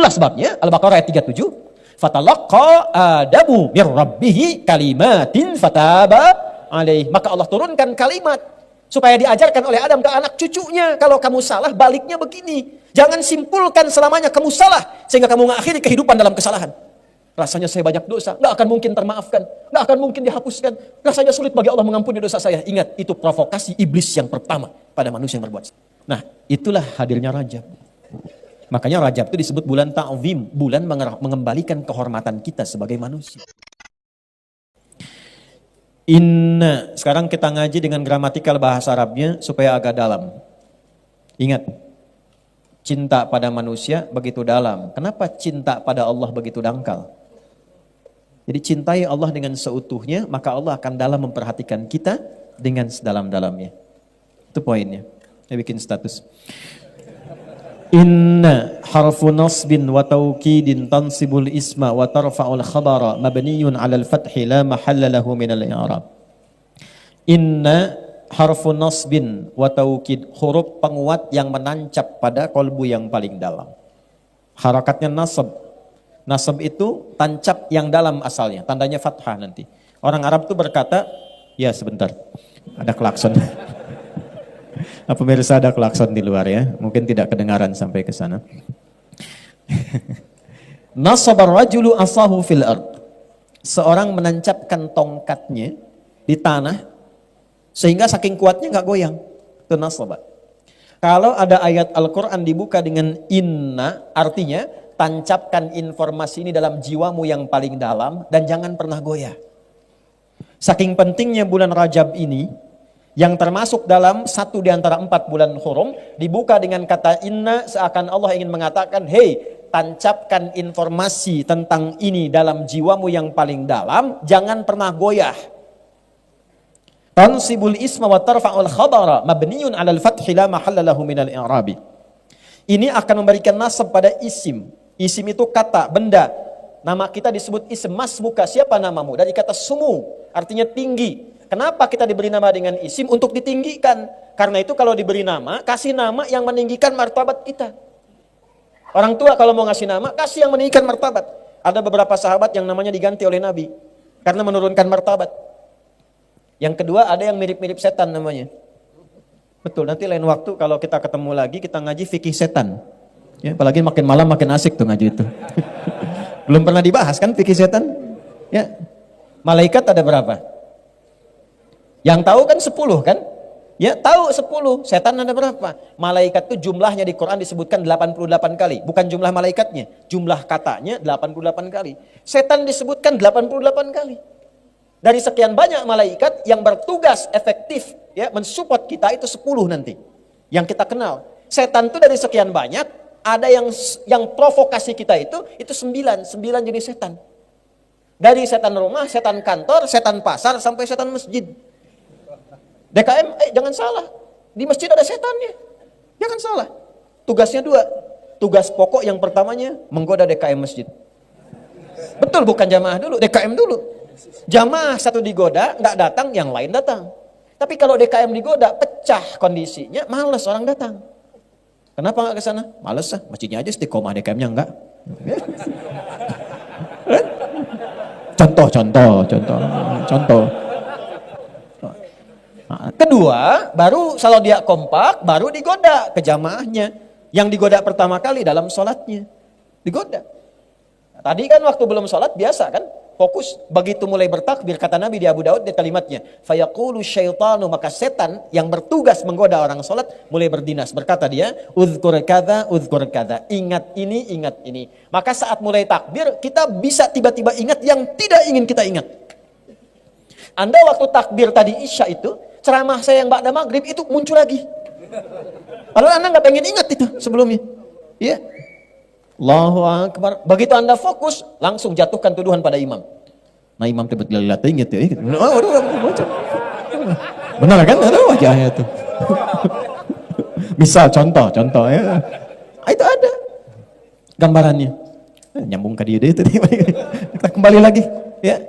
Itulah sebabnya Al-Baqarah ayat 37, fatalaqa Adamu mir rabbih kalimatin fataba alaih. Maka Allah turunkan kalimat supaya diajarkan oleh Adam ke anak cucunya, kalau kamu salah baliknya begini. Jangan simpulkan selamanya kamu salah sehingga kamu mengakhiri kehidupan dalam kesalahan. Rasanya saya banyak dosa, nggak akan mungkin termaafkan, nggak akan mungkin dihapuskan. Rasanya sulit bagi Allah mengampuni dosa saya. Ingat, itu provokasi iblis yang pertama pada manusia yang berbuat. Nah, itulah hadirnya Rajab. Makanya Rajab itu disebut bulan ta'zim, bulan mengembalikan kehormatan kita sebagai manusia. Inna, sekarang kita ngaji dengan gramatikal bahasa Arabnya supaya agak dalam. Ingat, cinta pada manusia begitu dalam. Kenapa cinta pada Allah begitu dangkal? Jadi cintai Allah dengan seutuhnya, maka Allah akan dalam memperhatikan kita dengan sedalam-dalamnya. Itu poinnya. Saya bikin status. Inna harfu nasbin wa taukidin tansibul isma wa tarfa'ul khabara mabniyun 'alal fathi la mahalla lahu minal i'rab. Inna harfu nasbin wa taukid, huruf penguat yang menancap pada kolbu yang paling dalam. Harakatnya nasab. Nasab itu tancap yang dalam asalnya, tandanya fathah nanti. Orang Arab tuh berkata, ya sebentar, ada klakson. Pemirsa, ada klakson di luar ya, mungkin tidak kedengaran sampai ke sana. Nasabar rajulu asahu fil ard. Seorang menancapkan tongkatnya di tanah sehingga saking kuatnya nggak goyang. Itu nasabah. Kalau ada ayat Al-Quran dibuka dengan inna, artinya tancapkan informasi ini dalam jiwamu yang paling dalam dan jangan pernah goyah. Saking pentingnya bulan Rajab ini, yang termasuk dalam satu di antara 4 bulan hurum, dibuka dengan kata inna, seakan Allah ingin mengatakan, hei, tancapkan informasi tentang ini dalam jiwamu yang paling dalam, jangan pernah goyah. Tansibul isma wa tarfa'ul khabara mabniyun 'alal fathi la mahalla lahu minal i'rabi. Ini akan memberikan nasab pada isim. Isim itu kata, benda. Nama kita disebut isim. Masmuka, siapa namamu? Dari kata sumu, artinya tinggi. Kenapa kita diberi nama dengan isim? Untuk ditinggikan. Karena itu kalau diberi nama, kasih nama yang meninggikan martabat kita. Orang tua kalau mau ngasih nama, kasih yang meninggikan martabat. Ada beberapa sahabat yang namanya diganti oleh Nabi karena menurunkan martabat. Yang kedua, ada yang mirip-mirip setan namanya. Betul, nanti lain waktu kalau kita ketemu lagi, kita ngaji fikih setan. Ya, apalagi makin malam makin asik tuh ngaji itu. Belum pernah dibahas kan fikih setan? Ya. Malaikat ada berapa? Yang tahu kan 10 kan? Ya, tahu 10. Setan ada berapa? Malaikat itu jumlahnya di Quran disebutkan 88 kali. Bukan jumlah malaikatnya, jumlah katanya 88 kali. Setan disebutkan 88 kali. Dari sekian banyak malaikat yang bertugas efektif ya mensupport kita itu 10 nanti. Yang kita kenal. Setan itu dari sekian banyak, ada yang provokasi kita itu 9 jenis setan. Dari setan rumah, setan kantor, setan pasar sampai setan masjid. DKM, jangan salah. Di masjid ada setannya. Jangan salah. Tugasnya 2. Tugas pokok yang pertamanya menggoda DKM masjid. Betul, bukan jamaah dulu, DKM dulu. Jamaah satu digoda, nggak datang, yang lain datang. Tapi kalau DKM digoda, pecah kondisinya, malas orang datang. Kenapa nggak ke sana? Malas ah, masjidnya aja istiqomah, DKM-nya enggak. Contoh. Nah, kedua, baru kalau dia kompak, baru digoda ke jamaahnya. Yang digoda pertama kali dalam sholatnya, digoda. Nah, tadi kan waktu belum sholat biasa kan? Fokus, begitu mulai bertakbir, kata Nabi di Abu Daud di kalimatnya, fayaqulu syaitanu, maka setan yang bertugas menggoda orang sholat mulai berdinas, berkata dia, uzkur kadza, ingat ini. Maka saat mulai takbir, kita bisa tiba-tiba ingat yang tidak ingin kita ingat. Anda waktu takbir tadi Isya itu, ceramah saya yang ba'da maghrib itu muncul lagi. Padahal Anda nggak pengen ingat itu sebelumnya. Iya. Allahu Akbar. Begitu Anda fokus, langsung jatuhkan tuduhan pada imam. Nah imam tiba-tiba ingat ya. Benar kan? Ada wajahnya tuh. Misal contoh ya. Itu ada gambarannya. Nyambung ke dia itu. Kita kembali lagi. Ya.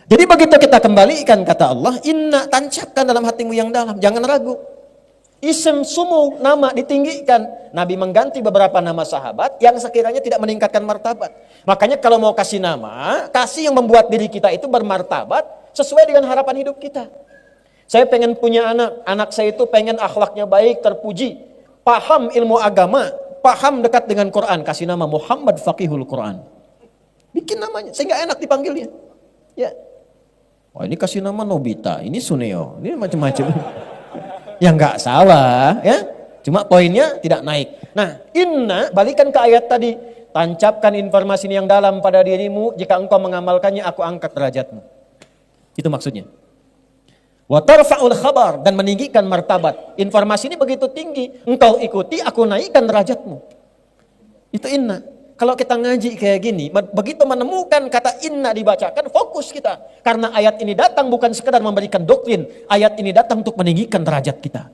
Jadi begitu kita kembalikan kata Allah, inna, tancapkan dalam hatimu yang dalam, jangan ragu. Isim sumu, nama ditinggikan. Nabi mengganti beberapa nama sahabat yang sekiranya tidak meningkatkan martabat. Makanya kalau mau kasih nama, kasih yang membuat diri kita itu bermartabat sesuai dengan harapan hidup kita. Saya pengen punya anak saya itu pengen akhlaknya baik, terpuji, paham ilmu agama, paham dekat dengan Quran. Kasih nama Muhammad Faqihul Quran. Bikin namanya, sehingga enak dipanggilnya. Ya. Wah, ini kasih nama Nobita, ini Suneo, ini macam-macam. Ya nggak salah, ya. Cuma poinnya tidak naik. Nah, inna, balikan ke ayat tadi. Tancapkan informasi ini yang dalam pada dirimu. Jika engkau mengamalkannya, aku angkat derajatmu. Itu maksudnya. Wa tarfa'ul khabar, dan meninggikan martabat. Informasi ini begitu tinggi. Engkau ikuti, aku naikkan derajatmu. Itu inna. Kalau kita ngaji kayak gini, begitu menemukan kata inna dibacakan, fokus kita. Karena ayat ini datang bukan sekedar memberikan doktrin. Ayat ini datang untuk meninggikan derajat kita.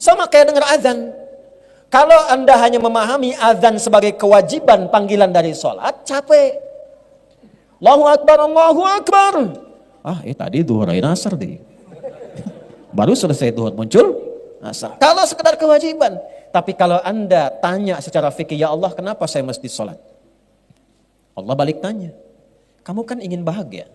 Sama kayak dengar azan. Kalau Anda hanya memahami azan sebagai kewajiban panggilan dari sholat, capek. Allahu Akbar, Allahu Akbar. Tadi duhur asar deh. Baru selesai duhur muncul asar. Kalau sekedar kewajiban. Tapi kalau Anda tanya secara fikih, ya Allah kenapa saya mesti sholat? Allah balik tanya. Kamu kan ingin bahagia.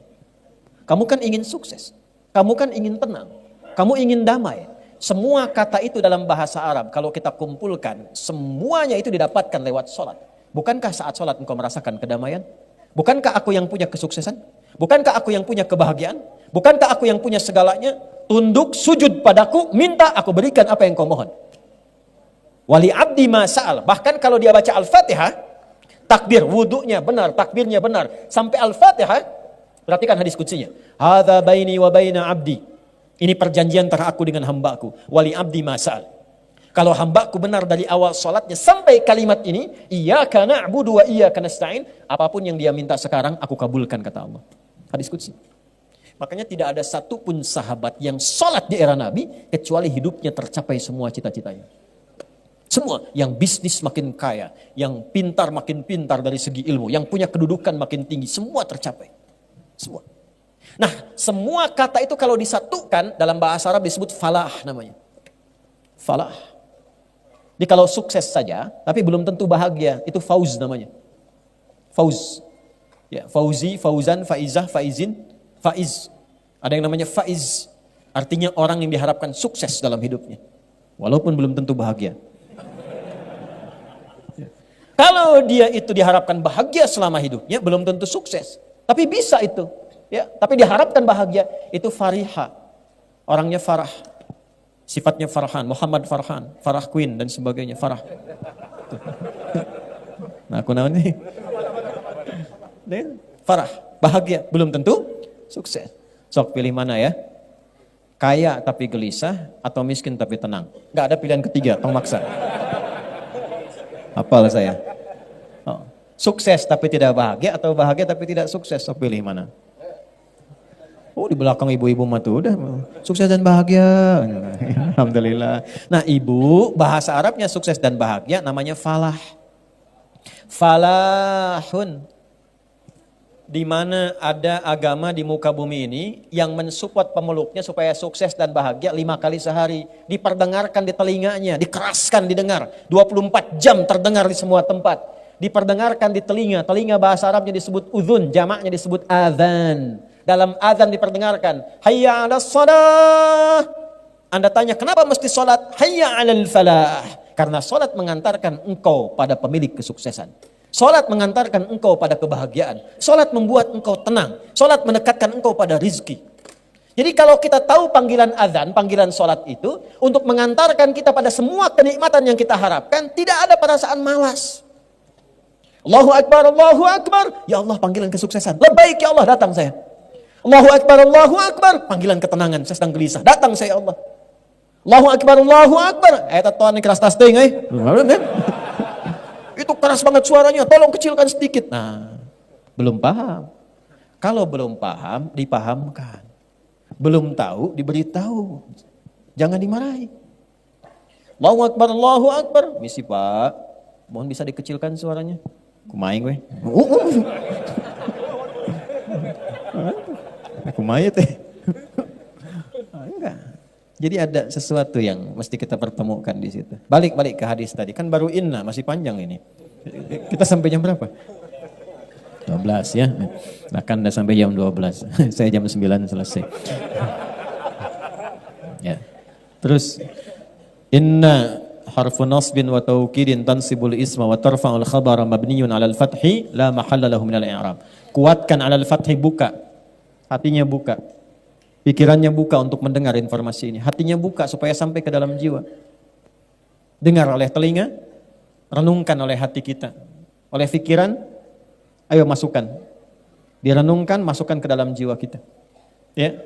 Kamu kan ingin sukses. Kamu kan ingin tenang. Kamu ingin damai. Semua kata itu dalam bahasa Arab, kalau kita kumpulkan, semuanya itu didapatkan lewat sholat. Bukankah saat sholat engkau merasakan kedamaian? Bukankah aku yang punya kesuksesan? Bukankah aku yang punya kebahagiaan? Bukankah aku yang punya segalanya? Tunduk, sujud padaku, minta aku berikan apa yang kau mohon. Wali abdi masa'al. Bahkan kalau dia baca Al-Fatihah, takbir, wudunya benar, takbirnya benar. Sampai Al-Fatihah, perhatikan hadis kutsinya. Hadza baini wa baina abdi. Ini perjanjian antara aku dengan hambaku. Wali abdi masa'al. Kalau hambaku benar dari awal sholatnya sampai kalimat ini, iyyaka na'budu wa iyyaka nasta'in, apapun yang dia minta sekarang, aku kabulkan, kata Allah. Hadis kutsi. Makanya tidak ada satupun sahabat yang sholat di era Nabi, kecuali hidupnya tercapai semua cita-citanya. Semua, yang bisnis makin kaya, yang pintar makin pintar dari segi ilmu, yang punya kedudukan makin tinggi, semua tercapai. Semua. Nah, semua kata itu kalau disatukan dalam bahasa Arab disebut falah namanya. Falah. Jadi kalau sukses saja, tapi belum tentu bahagia, itu fauz namanya. Fauz. Ya, fauzi, fauzan, faizah, faizin, faiz. Ada yang namanya faiz. Artinya orang yang diharapkan sukses dalam hidupnya. Walaupun belum tentu bahagia. Kalau dia itu diharapkan bahagia selama hidupnya, belum tentu sukses. Tapi bisa itu. Ya, tapi diharapkan bahagia, itu fariha. Orangnya farah. Sifatnya Farhan, Muhammad Farhan, Farah Queen dan sebagainya, Farah. Nah, aku namanya Farah, bahagia, belum tentu sukses. Sok pilih mana ya? Kaya tapi gelisah atau miskin tapi tenang? Gak ada pilihan ketiga, pemaksa. Hafal saya. Sukses tapi tidak bahagia atau bahagia tapi tidak sukses, sok pilih mana? Oh, di belakang ibu-ibu mah tuh udah sukses dan bahagia. Alhamdulillah. Nah, ibu bahasa Arabnya sukses dan bahagia namanya falah. Falahun. Di mana ada agama di muka bumi ini yang mensupport pemeluknya supaya sukses dan bahagia 5 kali sehari. Diperdengarkan di telinganya, dikeraskan didengar. 24 jam terdengar di semua tempat. Diperdengarkan di telinga. Telinga bahasa Arabnya disebut udhun, jamaknya disebut adzan. Dalam azan diperdengarkan, hayya 'alas shalah. Anda tanya, kenapa mesti salat? Hayya 'alal falah. Karena salat mengantarkan engkau pada pemilik kesuksesan. Salat mengantarkan engkau pada kebahagiaan. Salat membuat engkau tenang. Salat mendekatkan engkau pada rizki. Jadi kalau kita tahu panggilan azan, panggilan salat itu untuk mengantarkan kita pada semua kenikmatan yang kita harapkan, tidak ada perasaan malas. Allahu Akbar, Allahu Akbar. Ya Allah, panggilan kesuksesan. Labbaik ya Allah, datang saya. Allahu Akbar, panggilan ketenangan, saya sedang gelisah, datang saya Allah. Allahu Akbar, tatoan keras tas ting, Itu keras banget suaranya, tolong kecilkan sedikit. Nah, belum paham. Kalau belum paham, dipahamkan. Belum tahu, diberitahu. Jangan dimarahi. Allahu Akbar, misi Pak, mohon bisa dikecilkan suaranya. Kumaing weh. Aku mayat enggak. Jadi ada sesuatu yang mesti kita pertemukan di situ. Balik ke hadis tadi. Kan baru inna, masih panjang ini. Kita sampai jam berapa? 12 ya. Bahkan udah sampai jam 12. Saya jam 9 selesai. Ya. Terus inna harfu nasbin wa taukidin tansibul isma wa tarfa'ul khabara mabniyun 'alal fathi la mahalla lahu minal i'rab. Kuatkan 'alal fathi, buka. Hatinya buka. Pikirannya buka untuk mendengar informasi ini. Hatinya buka supaya sampai ke dalam jiwa. Dengar oleh telinga, renungkan oleh hati kita. Oleh pikiran, ayo masukkan. Direnungkan, masukkan ke dalam jiwa kita. Ya.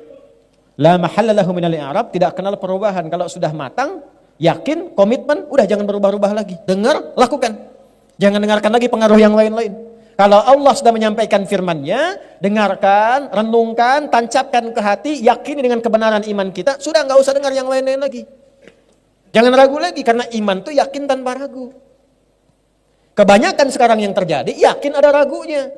La mahalla lahu minal i'rab, tidak kenal perubahan. Kalau sudah matang, yakin, komitmen, udah jangan berubah-ubah lagi. Dengar, lakukan. Jangan dengarkan lagi pengaruh yang lain-lain. Kalau Allah sudah menyampaikan firman-Nya, dengarkan, renungkan, tancapkan ke hati, yakini dengan kebenaran iman kita, sudah nggak usah dengar yang lain-lain lagi. Jangan ragu lagi, karena iman itu yakin tanpa ragu. Kebanyakan sekarang yang terjadi, yakin ada ragunya.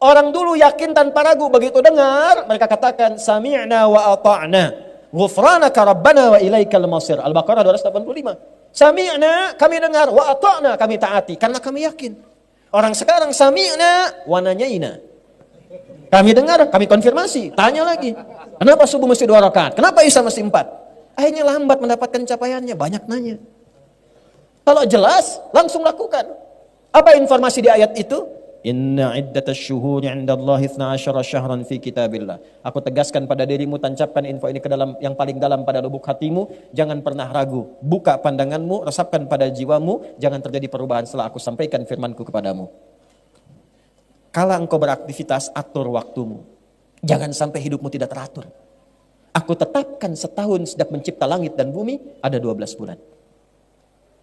Orang dulu yakin tanpa ragu, begitu dengar, mereka katakan, sami'na wa ata'na, ghufranaka rabbana wa ilaikal masir. Al-Baqarah 285. Sami'na, kami dengar, wa ata'na, kami taati, karena kami yakin. Orang sekarang sami'na wa nanyaina. Kami dengar, kami konfirmasi, tanya lagi. Kenapa subuh mesti 2 rakaat? Kenapa isya mesti 4? Akhirnya lambat mendapatkan capaiannya, banyak nanya. Kalau jelas, langsung lakukan. Apa informasi di ayat itu? Inna iddatasy syuhuri 'indallahi 12 syahran fi kitabillah. Aku tegaskan pada dirimu, tancapkan info ini ke dalam yang paling dalam pada lubuk hatimu, jangan pernah ragu. Buka pandanganmu, resapkan pada jiwamu, jangan terjadi perubahan setelah aku sampaikan firmanku kepadamu. Kala engkau beraktivitas, atur waktumu. Jangan sampai hidupmu tidak teratur. Aku tetapkan setahun sejak mencipta langit dan bumi, ada 12 bulan.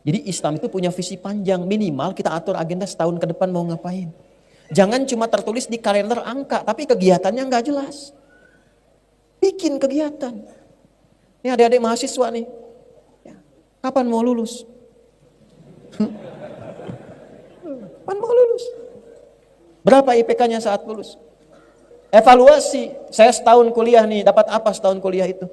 Jadi Islam itu punya visi panjang, minimal kita atur agenda setahun ke depan mau ngapain. Jangan cuma tertulis di kalender angka, tapi kegiatannya nggak jelas. Bikin kegiatan. Ini adik-adik mahasiswa nih. Ya, kapan mau lulus? Kapan mau lulus? Berapa IPK-nya saat lulus? Evaluasi. Saya setahun kuliah nih, dapat apa setahun kuliah itu?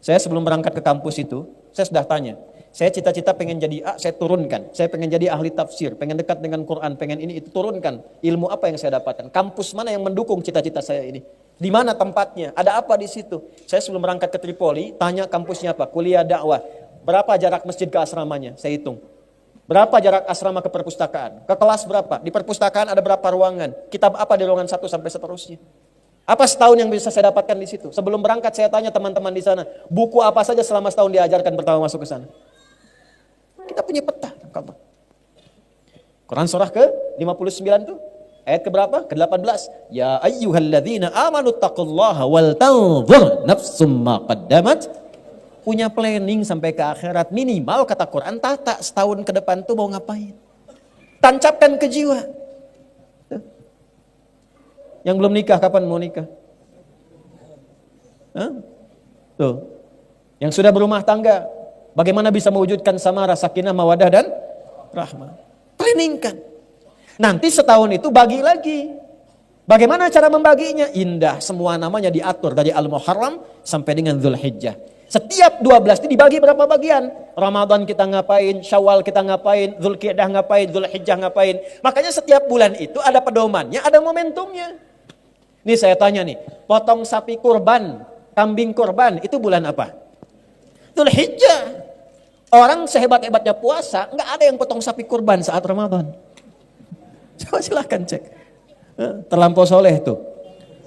Saya sebelum berangkat ke kampus itu, saya sudah tanya. Saya cita-cita pengen jadi A, saya turunkan. Saya pengen jadi ahli tafsir, pengen dekat dengan Quran, pengen ini itu, turunkan. Ilmu apa yang saya dapatkan? Kampus mana yang mendukung cita-cita saya ini? Di mana tempatnya? Ada apa di situ? Saya sebelum berangkat ke Tripoli, tanya kampusnya apa? Kuliah dakwah. Berapa jarak masjid ke asramanya? Saya hitung. Berapa jarak asrama ke perpustakaan? Ke kelas berapa? Di perpustakaan ada berapa ruangan? Kitab apa di ruangan 1 sampai seterusnya? Apa setahun yang bisa saya dapatkan di situ? Sebelum berangkat saya tanya teman-teman di sana, buku apa saja selama setahun diajarkan pertama masuk ke sana? Kita punya peta. Quran surah ke-59 tuh. Ayat keberapa? Ke-18. Ya ayyuhalladzina amanu taqullaha wal tanzur nafsum ma qaddamat. Punya planning sampai ke akhirat. Minimal kata Quran, tata setahun ke depan tuh mau ngapain. Tancapkan ke jiwa. Yang belum nikah, kapan mau nikah? Hah? Tuh. Yang sudah berumah tangga, bagaimana bisa mewujudkan samara, sakinah, mawadah dan rahmah. Planningkan. Nanti setahun itu bagi lagi. Bagaimana cara membaginya? Indah. Semua namanya diatur dari Al-Muharram sampai dengan Dzulhijjah. Setiap 12 itu dibagi berapa bagian? Ramadan kita ngapain, Syawal kita ngapain, Dzulqa'dah ngapain, Dzulhijjah ngapain. Makanya setiap bulan itu ada pedomannya, ada momentumnya. Nih saya tanya nih, potong sapi kurban, kambing kurban, itu bulan apa? Dzulhijjah. Orang sehebat-hebatnya puasa, nggak ada yang potong sapi kurban saat Ramadan. Coba silahkan cek. Terlampau soleh tuh.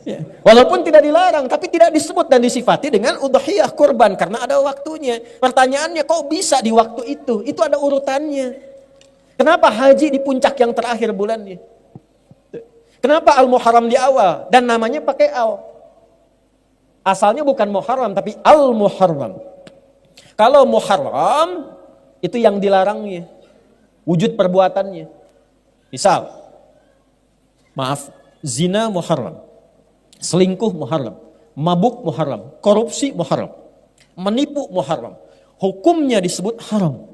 Ya. Walaupun tidak dilarang, tapi tidak disebut dan disifati dengan udhiyah kurban karena ada waktunya. Pertanyaannya kok bisa di waktu itu? Itu ada urutannya. Kenapa haji di puncak yang terakhir bulannya? Kenapa Al-Muharram di awal dan namanya pakai al? Asalnya bukan Muharram tapi Al-Muharram. Kalau Muharram itu yang dilarangnya, wujud perbuatannya. Misal, maaf, zina Muharram, selingkuh Muharram, mabuk Muharram, korupsi Muharram, menipu Muharram. Hukumnya disebut haram.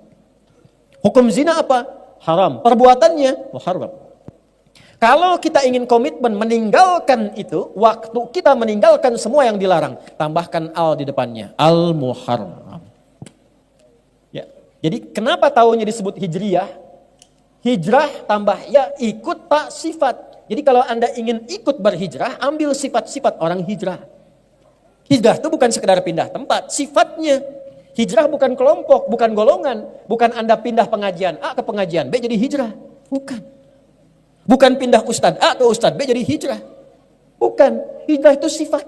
Hukum zina apa? Haram. Perbuatannya Muharram. Kalau kita ingin komitmen meninggalkan itu, waktu kita meninggalkan semua yang dilarang, tambahkan al di depannya, al-muharram. Ya. Jadi kenapa tahunnya disebut hijriyah? Hijrah tambah ya, ikut tak sifat. Jadi kalau Anda ingin ikut berhijrah, ambil sifat-sifat orang hijrah. Hijrah itu bukan sekedar pindah tempat, sifatnya. Hijrah bukan kelompok, bukan golongan. Bukan Anda pindah pengajian A ke pengajian B jadi hijrah. Bukan. Bukan pindah Ustadz A ke Ustadz B jadi hijrah. Bukan. Hijrah itu sifat.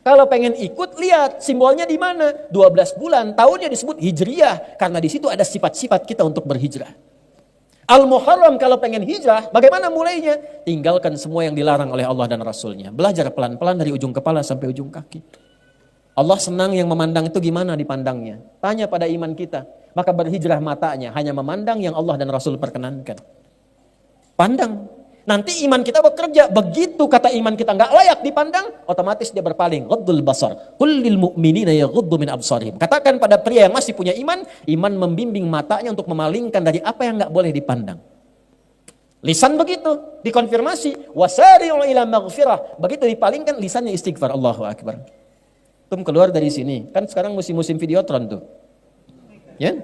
Kalau pengen ikut, lihat simbolnya di mana. 12 bulan, tahunnya disebut hijriyah. Karena di situ ada sifat-sifat kita untuk berhijrah. Al-Muharram kalau pengen hijrah, bagaimana mulainya? Tinggalkan semua yang dilarang oleh Allah dan Rasulnya. Belajar pelan-pelan dari ujung kepala sampai ujung kaki. Allah senang yang memandang itu gimana dipandangnya. Tanya pada iman kita. Maka berhijrah matanya, hanya memandang yang Allah dan Rasul perkenankan. Pandang. Nanti iman kita bekerja. Begitu kata iman kita nggak layak dipandang, otomatis dia berpaling. Ghaddul basar. Qul lil mu'minina yaghuddu min absarihim. Katakan pada pria yang masih punya iman, iman membimbing matanya untuk memalingkan dari apa yang nggak boleh dipandang. Lisan begitu, dikonfirmasi. Wasari'u ila maghfirah. Begitu dipalingkan, lisannya istighfar. Allahu Akbar. Tum keluar dari sini. Kan sekarang musim-musim videotron tuh. Ya?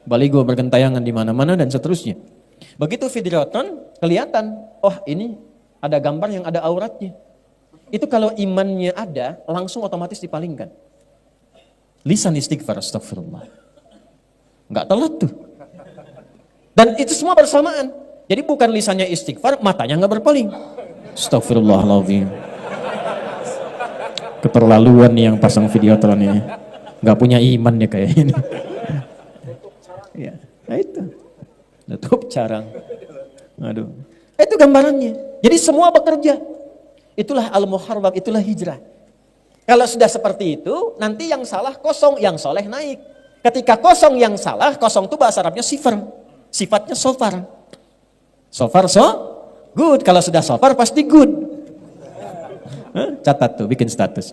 Baligo bergentayangan di mana-mana dan seterusnya. Begitu videotron kelihatan, oh ini ada gambar yang ada auratnya. Itu kalau imannya ada, langsung otomatis dipalingkan. Lisan istighfar, astagfirullah. Enggak telat tuh. Dan itu semua bersamaan. Jadi bukan lisannya istighfar, matanya enggak berpaling. Astagfirullahaladzim. Keterlaluan nih yang pasang videotron ini. Enggak punya iman ya kayak ini. Ya, nah itu. Tutup carang. Aduh. Itu gambarannya. Jadi semua bekerja. Itulah al-muharram, itulah hijrah. Kalau sudah seperti itu, nanti yang salah kosong, yang soleh naik. Ketika kosong yang salah, kosong itu bahasa Arabnya sifar. Sifatnya sofar. Sofar good. Kalau sudah sofar pasti good. Catat tuh, bikin status.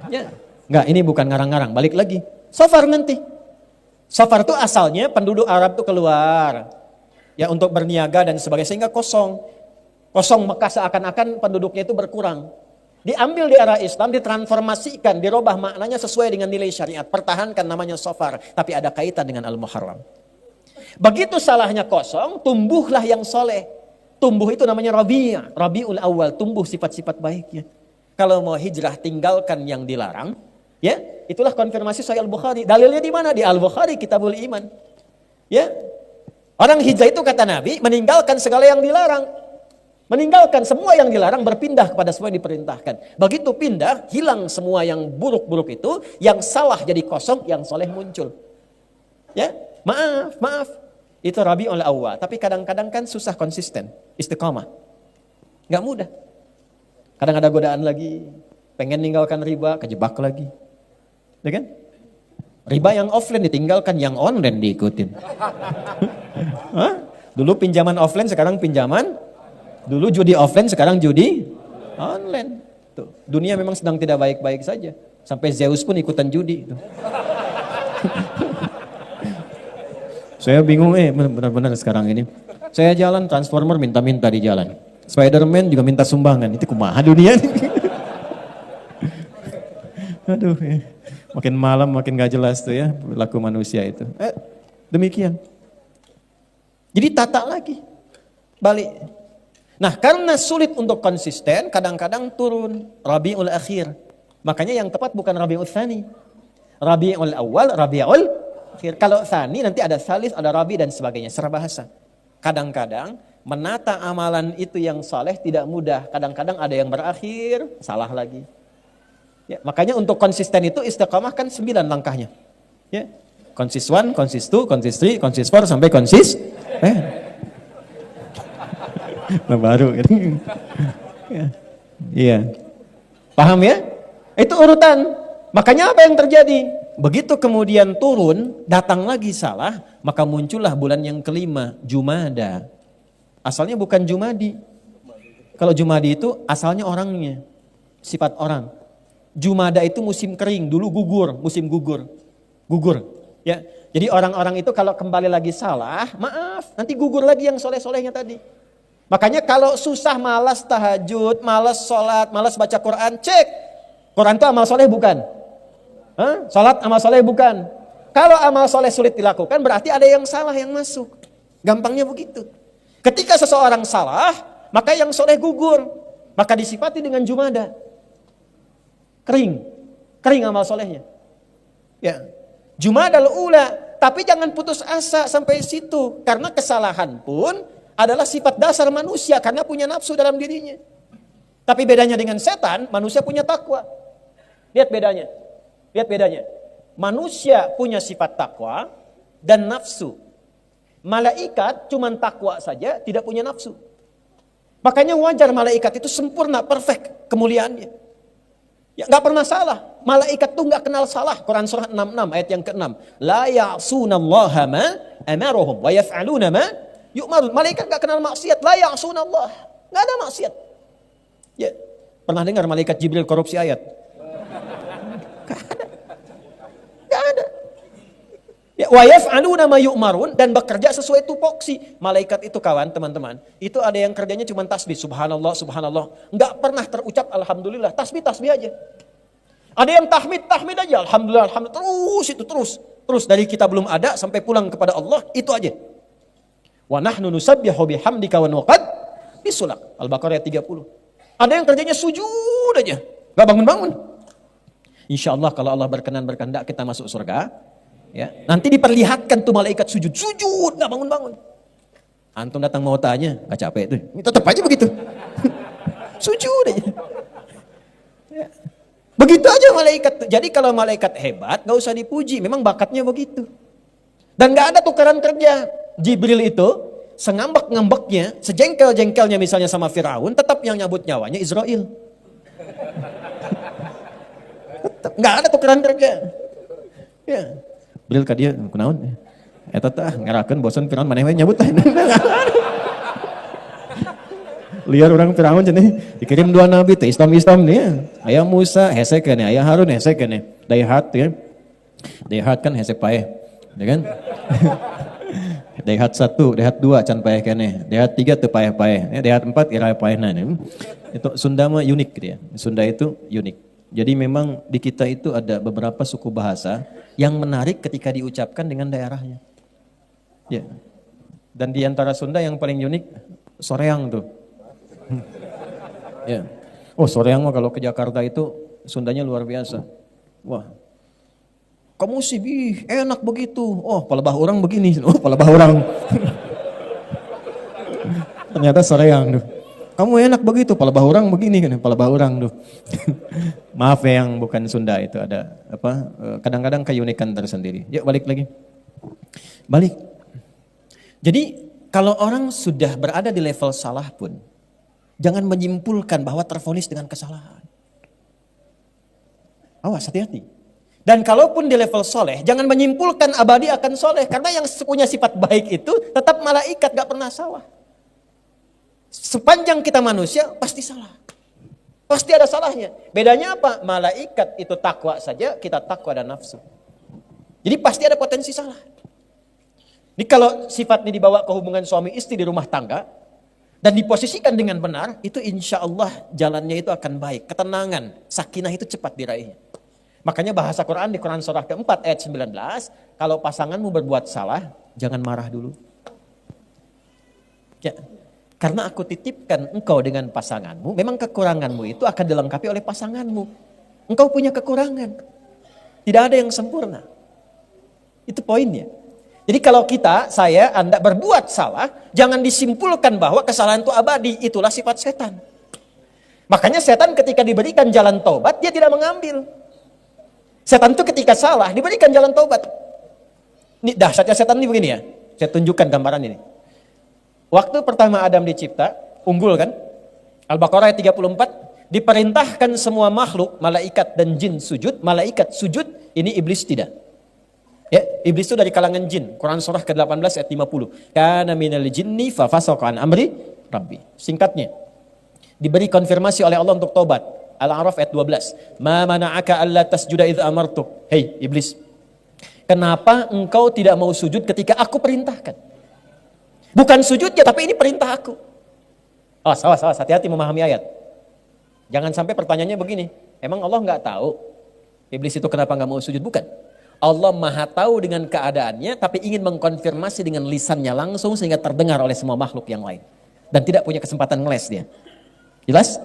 Ya. Enggak, ini bukan ngarang-ngarang, balik lagi. Sofar nanti. Safar itu asalnya penduduk Arab itu keluar ya untuk berniaga dan sebagainya sehingga kosong. Kosong Mekah seakan-akan penduduknya itu berkurang. Diambil di era Islam, ditransformasikan, dirubah maknanya sesuai dengan nilai syariat. Pertahankan namanya Safar, tapi ada kaitan dengan Al-Muharram. Begitu salahnya kosong, tumbuhlah yang soleh. Tumbuh itu namanya Rabiul Awal, tumbuh sifat-sifat baiknya. Kalau mau hijrah tinggalkan yang dilarang, ya, itulah konfirmasi Sahih Al-Bukhari. Dalilnya di mana? Di Al-Bukhari, Kitabul Iman. Ya. Orang hijrah itu kata Nabi, meninggalkan segala yang dilarang. Meninggalkan semua yang dilarang, berpindah kepada semua yang diperintahkan. Begitu pindah, hilang semua yang buruk-buruk itu, yang salah jadi kosong, yang soleh muncul. Ya, maaf. Itu Rabiul Awwal. Tapi kadang-kadang kan susah konsisten, istiqamah. Gak mudah. Kadang ada godaan lagi, pengen ninggalkan riba, kejebak lagi. Ya kan? Riba yang offline ditinggalkan, yang online diikutin. Hah? Dulu pinjaman offline, sekarang pinjaman. Dulu judi offline, sekarang judi online. Tuh, dunia memang sedang tidak baik-baik saja. Sampai Zeus pun ikutan judi. Tuh. Saya bingung benar-benar sekarang ini. Saya jalan Transformer minta-minta di jalan. Spiderman juga minta sumbangan. Itu kumaha dunia nih. Aduh, makin malam makin gak jelas tuh ya perilaku manusia itu. Demikian. Jadi tata lagi, balik. Nah karena sulit untuk konsisten, kadang-kadang turun Rabiul Akhir. Makanya yang tepat bukan Rabiul Tsani. Rabiul Awal, Rabiul Akhir. Kalau Tsani nanti ada Salis, ada Rabi dan sebagainya, secara bahasa. Kadang-kadang menata amalan itu yang saleh tidak mudah. Kadang-kadang ada yang berakhir, salah lagi. Ya, makanya untuk konsisten itu istiqamah kan 9 langkahnya. Ya. Konsis 1, konsis 2, konsis 3, konsis 4 sampai konsis nah baru gitu. Ya. Iya. Paham ya? Itu urutan. Makanya apa yang terjadi? Begitu kemudian turun, datang lagi salah, maka muncullah bulan yang kelima, Jumada. Asalnya bukan Jumadi. Kalau Jumadi itu asalnya orangnya, sifat orang. Jumada itu musim kering, dulu gugur, musim gugur. Gugur, ya. Jadi orang-orang itu kalau kembali lagi salah, maaf, nanti gugur lagi yang soleh-solehnya tadi. Makanya kalau susah, malas tahajud, malas sholat, malas baca Quran, cek. Quran itu amal soleh bukan? Hah? Sholat amal soleh bukan? Kalau amal soleh sulit dilakukan, berarti ada yang salah yang masuk. Gampangnya begitu. Ketika seseorang salah, maka yang soleh gugur. Maka disifati dengan jumada. Kering amal solehnya. Ya, jumadal ula. Tapi jangan putus asa sampai situ. Karena kesalahan pun adalah sifat dasar manusia. Karena punya nafsu dalam dirinya. Tapi bedanya dengan setan, manusia punya takwa. Lihat bedanya. Lihat bedanya. Manusia punya sifat takwa dan nafsu. Malaikat cuman takwa saja, tidak punya nafsu. Makanya wajar malaikat itu sempurna, perfect kemuliaannya. Ya, nggak pernah salah. Malaikat tuh nggak kenal salah. Quran surah 66 ayat yang ke-6. La ya'sunallaha ma amarohum wa yaf'aluna ma yu'marun. Malaikat nggak kenal maksiat. La ya'sunallah. Nggak ada maksiat. Ya, pernah dengar malaikat Jibril korupsi ayat? Nggak ada. Ya, wa yaf'aluna ma yu'marun, dan bekerja sesuai tupoksi. Malaikat itu kawan, teman-teman, itu ada yang kerjanya cuma tasbih, subhanallah, subhanallah. Nggak pernah terucap alhamdulillah, tasbih aja. Ada yang tahmid aja, alhamdulillah, alhamdulillah, terus dari kita belum ada sampai pulang kepada Allah, itu aja. Wa nahnu nusabbihu bihamdika wa nuqaddisulak. Al-Baqarah 30. Ada yang kerjanya sujud aja, nggak bangun-bangun. Insya Allah kalau Allah berkenan kita masuk surga. Ya, nanti diperlihatkan tuh malaikat sujud, nggak bangun-bangun. Antum datang mau tanya, nggak capek tuh, tetap aja begitu, sujud aja. Ya. Begitu aja malaikat. Jadi kalau malaikat hebat, nggak usah dipuji, memang bakatnya begitu. Dan nggak ada tukaran kerja. Jibril itu sengambek-ngambeknya, sejengkel-jengkelnya misalnya sama Firaun, tetap yang nyabut nyawanya Israel. Tetap nggak ada tukaran kerja. Ya. Bril ka dia kunaon? Eta teh ngarakeun bosan Firaun maneh we nyabut teh. Liar orang Firaun cenah dikirim dua nabi teh Islam nih. Aya Musa hese keneh, aya Harun hese keneh. Daihat ya. Daihat kan hese paeh, ya kan? Daihat 1, Daihat 2 can paeh keneh. Daihat 3 teu paeh-paeh. Daihat 4 ira paehna. Itu Sunda mah unik dia. Sunda itu unik. Jadi memang di kita itu ada beberapa suku bahasa yang menarik ketika diucapkan dengan daerahnya. Ya. Dan di antara Sunda yang paling unik soreang tuh. Ya. Oh, soreang mah kalau ke Jakarta itu Sundanya luar biasa. Wah. Kamu sih enak begitu. Oh, palebah orang begini. Oh, palebah orang. Ternyata soreang tuh. Kamu enak begitu, palebah orang begini kan, palebah orang tuh. Maaf ya yang bukan Sunda itu ada apa? Kadang-kadang keunikan tersendiri. Yuk balik lagi. Balik. Jadi kalau orang sudah berada di level salah pun, jangan menyimpulkan bahwa tervonis dengan kesalahan. Awas, hati-hati. Dan kalaupun di level soleh, jangan menyimpulkan abadi akan soleh. Karena yang punya sifat baik itu tetap malaikat, gak pernah salah. Sepanjang kita manusia pasti salah. Pasti ada salahnya. Bedanya apa? Malaikat itu takwa saja, kita takwa dan nafsu. Jadi pasti ada potensi salah. Jadi kalau sifatnya dibawa ke hubungan suami istri di rumah tangga dan diposisikan dengan benar, itu insya Allah jalannya itu akan baik. Ketenangan, sakinah itu cepat diraihnya. Makanya bahasa Quran di Quran surah keempat ayat 19, kalau pasanganmu berbuat salah, jangan marah dulu. Ya. Karena aku titipkan engkau dengan pasanganmu, memang kekuranganmu itu akan dilengkapi oleh pasanganmu. Engkau punya kekurangan. Tidak ada yang sempurna. Itu poinnya. Jadi kalau kita, saya, Anda berbuat salah, jangan disimpulkan bahwa kesalahan itu abadi. Itulah sifat setan. Makanya setan ketika diberikan jalan taubat, dia tidak mengambil. Setan itu ketika salah, diberikan jalan taubat. Ini dahsyatnya setan ini begini ya. Saya tunjukkan gambaran ini. Waktu pertama Adam dicipta, unggul kan? Al-Baqarah ayat 34, diperintahkan semua makhluk, malaikat dan jin sujud, malaikat sujud, ini iblis tidak. Ya, iblis itu dari kalangan jin. Quran surah ke-18 ayat 50. Kana minal jinni fa fasaqa an amri rabbi. Singkatnya, diberi konfirmasi oleh Allah untuk tobat. Al-A'raf ayat 12. Ma mana'aka alla tasjuda idh amartuk. Hei iblis, kenapa engkau tidak mau sujud ketika aku perintahkan? Bukan sujudnya, tapi ini perintah aku. Awas, hati-hati memahami ayat. Jangan sampai pertanyaannya begini, emang Allah nggak tahu iblis itu kenapa nggak mau sujud? Bukan. Allah maha tahu dengan keadaannya, tapi ingin mengkonfirmasi dengan lisannya langsung sehingga terdengar oleh semua makhluk yang lain. Dan tidak punya kesempatan ngeles dia. Jelas?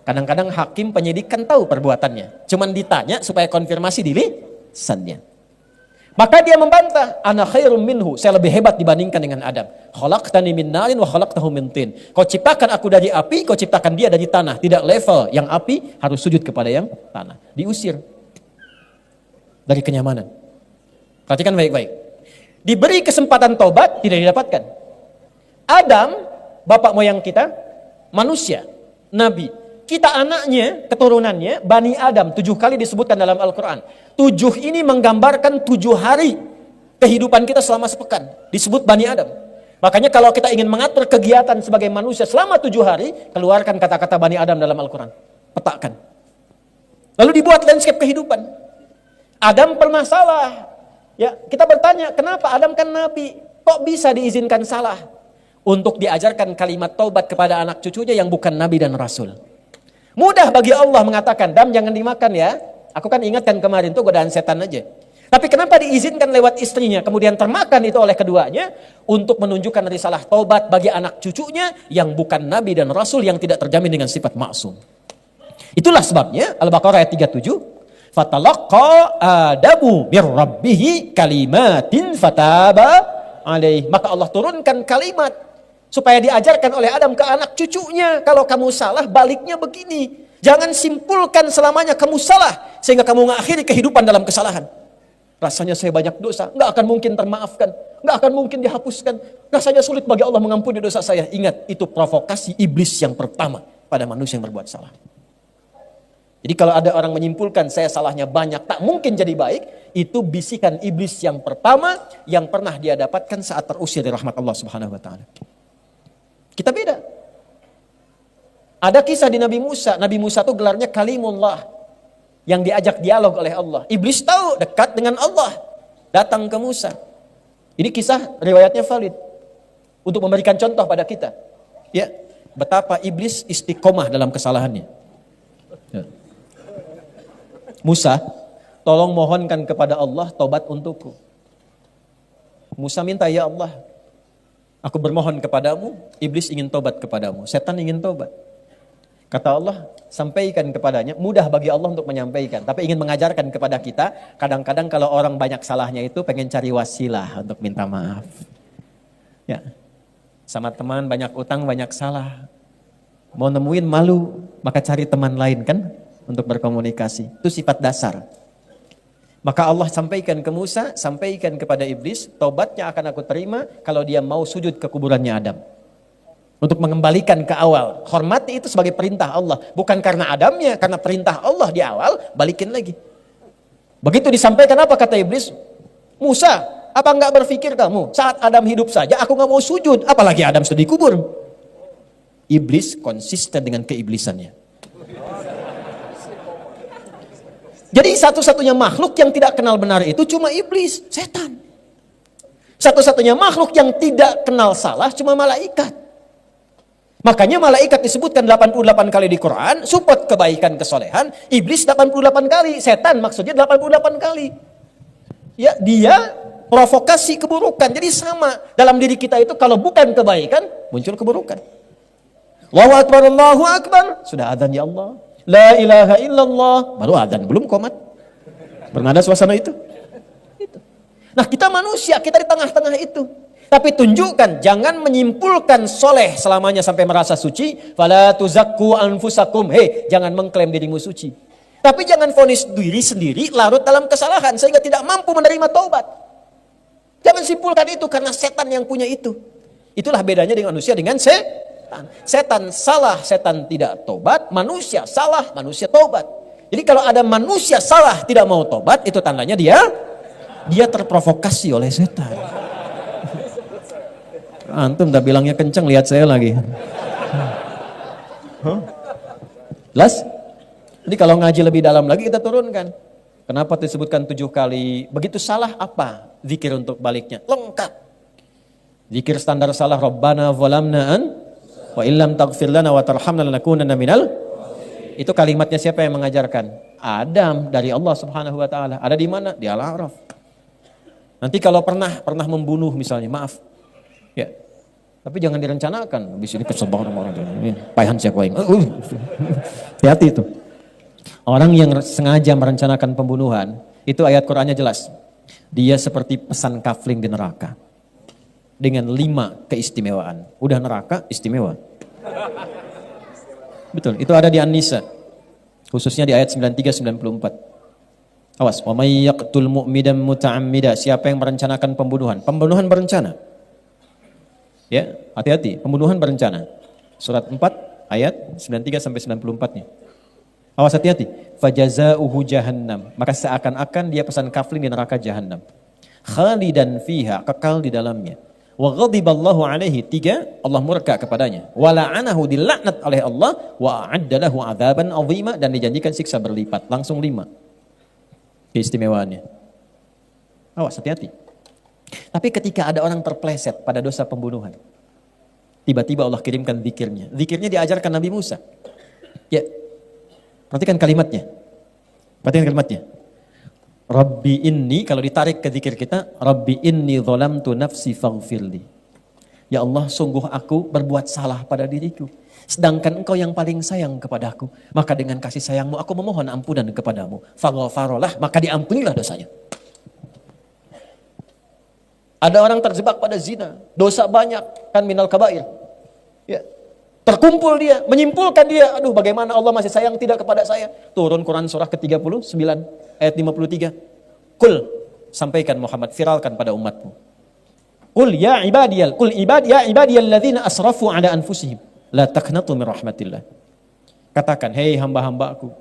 Kadang-kadang hakim penyidik kan tahu perbuatannya. Cuman ditanya supaya konfirmasi di lisannya. Maka dia membantah, ana khairum minhu, saya lebih hebat dibandingkan dengan Adam. Khalaqtani min narin wa khalaqtahu min tin. Kau ciptakan aku dari api, kau ciptakan dia dari tanah. Tidak level, yang api harus sujud kepada yang tanah. Diusir dari kenyamanan. Perhatikan baik-baik. Diberi kesempatan taubat, tidak didapatkan. Adam, bapak moyang kita, manusia, nabi. Kita anaknya, keturunannya, Bani Adam, 7 kali disebutkan dalam Al-Quran. 7 ini menggambarkan 7 hari kehidupan kita selama sepekan. Disebut Bani Adam. Makanya kalau kita ingin mengatur kegiatan sebagai manusia selama 7 hari, keluarkan kata-kata Bani Adam dalam Al-Quran. Petakan. Lalu dibuat landscape kehidupan. Adam pernah salah. Ya, kita bertanya, kenapa Adam kan nabi? Kok bisa diizinkan salah? Untuk diajarkan kalimat taubat kepada anak cucunya yang bukan nabi dan rasul. Mudah bagi Allah mengatakan, Dam jangan dimakan ya. Aku kan ingatkan kemarin tuh godaan setan aja. Tapi kenapa diizinkan lewat istrinya, kemudian termakan itu oleh keduanya? Untuk menunjukkan risalah taubat bagi anak cucunya yang bukan nabi dan rasul yang tidak terjamin dengan sifat maksum. Itulah sebabnya Al-Baqarah ayat 37. Fatalaqqa Adamu mir rabbihi kalimatin fataba alaih. Maka Allah turunkan kalimat supaya diajarkan oleh Adam ke anak cucunya. Kalau kamu salah, baliknya begini. Jangan simpulkan selamanya kamu salah, sehingga kamu mengakhiri kehidupan dalam kesalahan. Rasanya saya banyak dosa, nggak akan mungkin termaafkan, nggak akan mungkin dihapuskan. Rasanya sulit bagi Allah mengampuni dosa saya. Ingat, itu provokasi iblis yang pertama pada manusia yang berbuat salah. Jadi kalau ada orang menyimpulkan saya salahnya banyak, tak mungkin jadi baik, itu bisikan iblis yang pertama yang pernah dia dapatkan saat terusir dari rahmat Allah Subhanahu wa taala. Kita beda. Ada kisah di Nabi Musa. Nabi Musa itu gelarnya Kalimullah. Yang diajak dialog oleh Allah. Iblis tahu dekat dengan Allah. Datang ke Musa. Ini kisah riwayatnya valid. Untuk memberikan contoh pada kita. Ya, betapa iblis istiqomah dalam kesalahannya. Ya. Musa, tolong mohonkan kepada Allah taubat untukku. Musa minta, ya Allah, aku bermohon kepadamu, iblis ingin tobat kepadamu, setan ingin tobat. Kata Allah, sampaikan kepadanya, mudah bagi Allah untuk menyampaikan. Tapi ingin mengajarkan kepada kita, kadang-kadang kalau orang banyak salahnya itu pengen cari wasilah untuk minta maaf. Ya, sama teman banyak utang, banyak salah. Mau nemuin malu, maka cari teman lain kan untuk berkomunikasi. Itu sifat dasar. Maka Allah sampaikan ke Musa, sampaikan kepada iblis, tobatnya akan aku terima kalau dia mau sujud ke kuburannya Adam. Untuk mengembalikan ke awal. Hormati itu sebagai perintah Allah. Bukan karena Adamnya, karena perintah Allah di awal, balikin lagi. Begitu disampaikan apa kata iblis? Musa, apa enggak berpikir kamu? Saat Adam hidup saja, aku enggak mau sujud. Apalagi Adam sudah dikubur. Iblis konsisten dengan keiblisannya. Jadi satu-satunya makhluk yang tidak kenal benar itu cuma iblis, setan. Satu-satunya makhluk yang tidak kenal salah cuma malaikat. Makanya malaikat disebutkan 88 kali di Quran, support kebaikan kesolehan, iblis 88 kali, setan maksudnya 88 kali. Ya, dia provokasi keburukan. Jadi sama dalam diri kita itu kalau bukan kebaikan, muncul keburukan. Allahu Akbar, Allahu Akbar, sudah adzan ya Allah. La ilaha illallah, baru adzan, belum qomat. Bernada suasana itu. Nah, kita manusia, kita di tengah-tengah itu. Tapi tunjukkan, jangan menyimpulkan soleh selamanya sampai merasa suci. Fala tuzakku anfusakum. Hei, jangan mengklaim dirimu suci. Tapi jangan vonis diri sendiri larut dalam kesalahan sehingga tidak mampu menerima taubat. Jangan simpulkan itu karena setan yang punya itu. Itulah bedanya dengan manusia dengan setan. Setan salah, setan tidak taubat. Manusia salah, manusia taubat. Jadi kalau ada manusia salah tidak mau taubat, itu tandanya dia terprovokasi oleh setan. Antum udah bilangnya kenceng, lihat saya lagi. Jelas? Jadi kalau ngaji lebih dalam lagi kita turunkan. Kenapa disebutkan 7 kali? Begitu salah apa? Zikir untuk baliknya. Lengkap. Zikir standar salah. Rabbana zalamna Wa illam taghfir lana wa tarhamna lanakunanna minal. Itu kalimatnya siapa yang mengajarkan? Adam dari Allah Subhanahu wa taala. Ada di mana? Di Al-A'raf. Nanti kalau pernah membunuh misalnya, maaf. Ya. Tapi jangan direncanakan. Habis ini kesel banget sama orang. Paihan siapa yang. Hati-hati itu. Orang yang sengaja merencanakan pembunuhan, itu ayat Qur'annya jelas. Dia seperti pesan kafling di neraka. Dengan 5 keistimewaan. Udah neraka, istimewa. Betul, itu ada di An-Nisa. Khususnya di ayat 93-94. Awas, wa may yaqtul mu'midan muta'ammida, siapa yang merencanakan pembunuhan. Pembunuhan berencana. Ya, hati-hati, pembunuhan berencana. Surat 4 ayat 93-94-nya. Awas, hati-hati. Fajazauhu jahannam, maka seakan-akan dia pesan kafling di neraka jahannam. Khalidan fiha, kekal di dalamnya. Wa ghadiballahu alaihi, 3, Allah murka kepadanya. Wa la'anahu, dilaknat oleh Allah. Wa a'adda lahu 'adzaban 'azima, dan dijanjikan siksa berlipat. Langsung 5 keistimewaannya. Awas, hati-hati. Tapi ketika ada orang terpleset pada dosa pembunuhan, tiba-tiba Allah kirimkan zikirnya. Zikirnya diajarkan Nabi Musa. Ya, perhatikan kalimatnya. Rabbi inni, kalau ditarik ke zikir kita, Rabbi inni zalamtu nafsi faghfirli. Ya Allah, sungguh aku berbuat salah pada diriku. Sedangkan engkau yang paling sayang kepadaku. Maka dengan kasih sayangmu aku memohon ampunan kepadamu. Faghfarolah, maka diampunilah dosanya. Ada orang terjebak pada zina. Dosa banyak, kan minal kabair. Ya. Terkumpul dia, menyimpulkan dia, aduh bagaimana Allah masih sayang tidak kepada saya. Turun Quran surah ke-39 ayat 53. Qul, sampaikan Muhammad, viralkan pada umatmu. Qul ya ibadiyal ladzina asrafu ala anfusihim la taqnatu min rahmatillah. Katakan, hei hamba-hambaku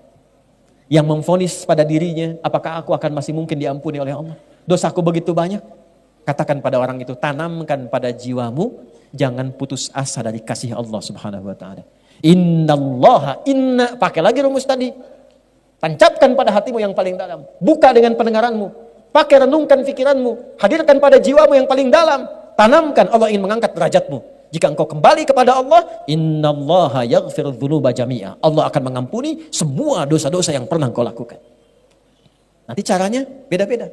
yang memvonis pada dirinya, apakah aku akan masih mungkin diampuni oleh Allah? Dosaku begitu banyak. Katakan pada orang itu, tanamkan pada jiwamu, jangan putus asa dari kasih Allah Subhanahu wa taala. Innallaha, pakai lagi rumus tadi. Tancapkan pada hatimu yang paling dalam. Buka dengan pendengaranmu. Pakai renungkan pikiranmu. Hadirkan pada jiwamu yang paling dalam. Tanamkan, Allah ingin mengangkat derajatmu. Jika engkau kembali kepada Allah, innallaha yaghfiru dzunuba jami'a. Allah akan mengampuni semua dosa-dosa yang pernah engkau lakukan. Nanti caranya beda-beda.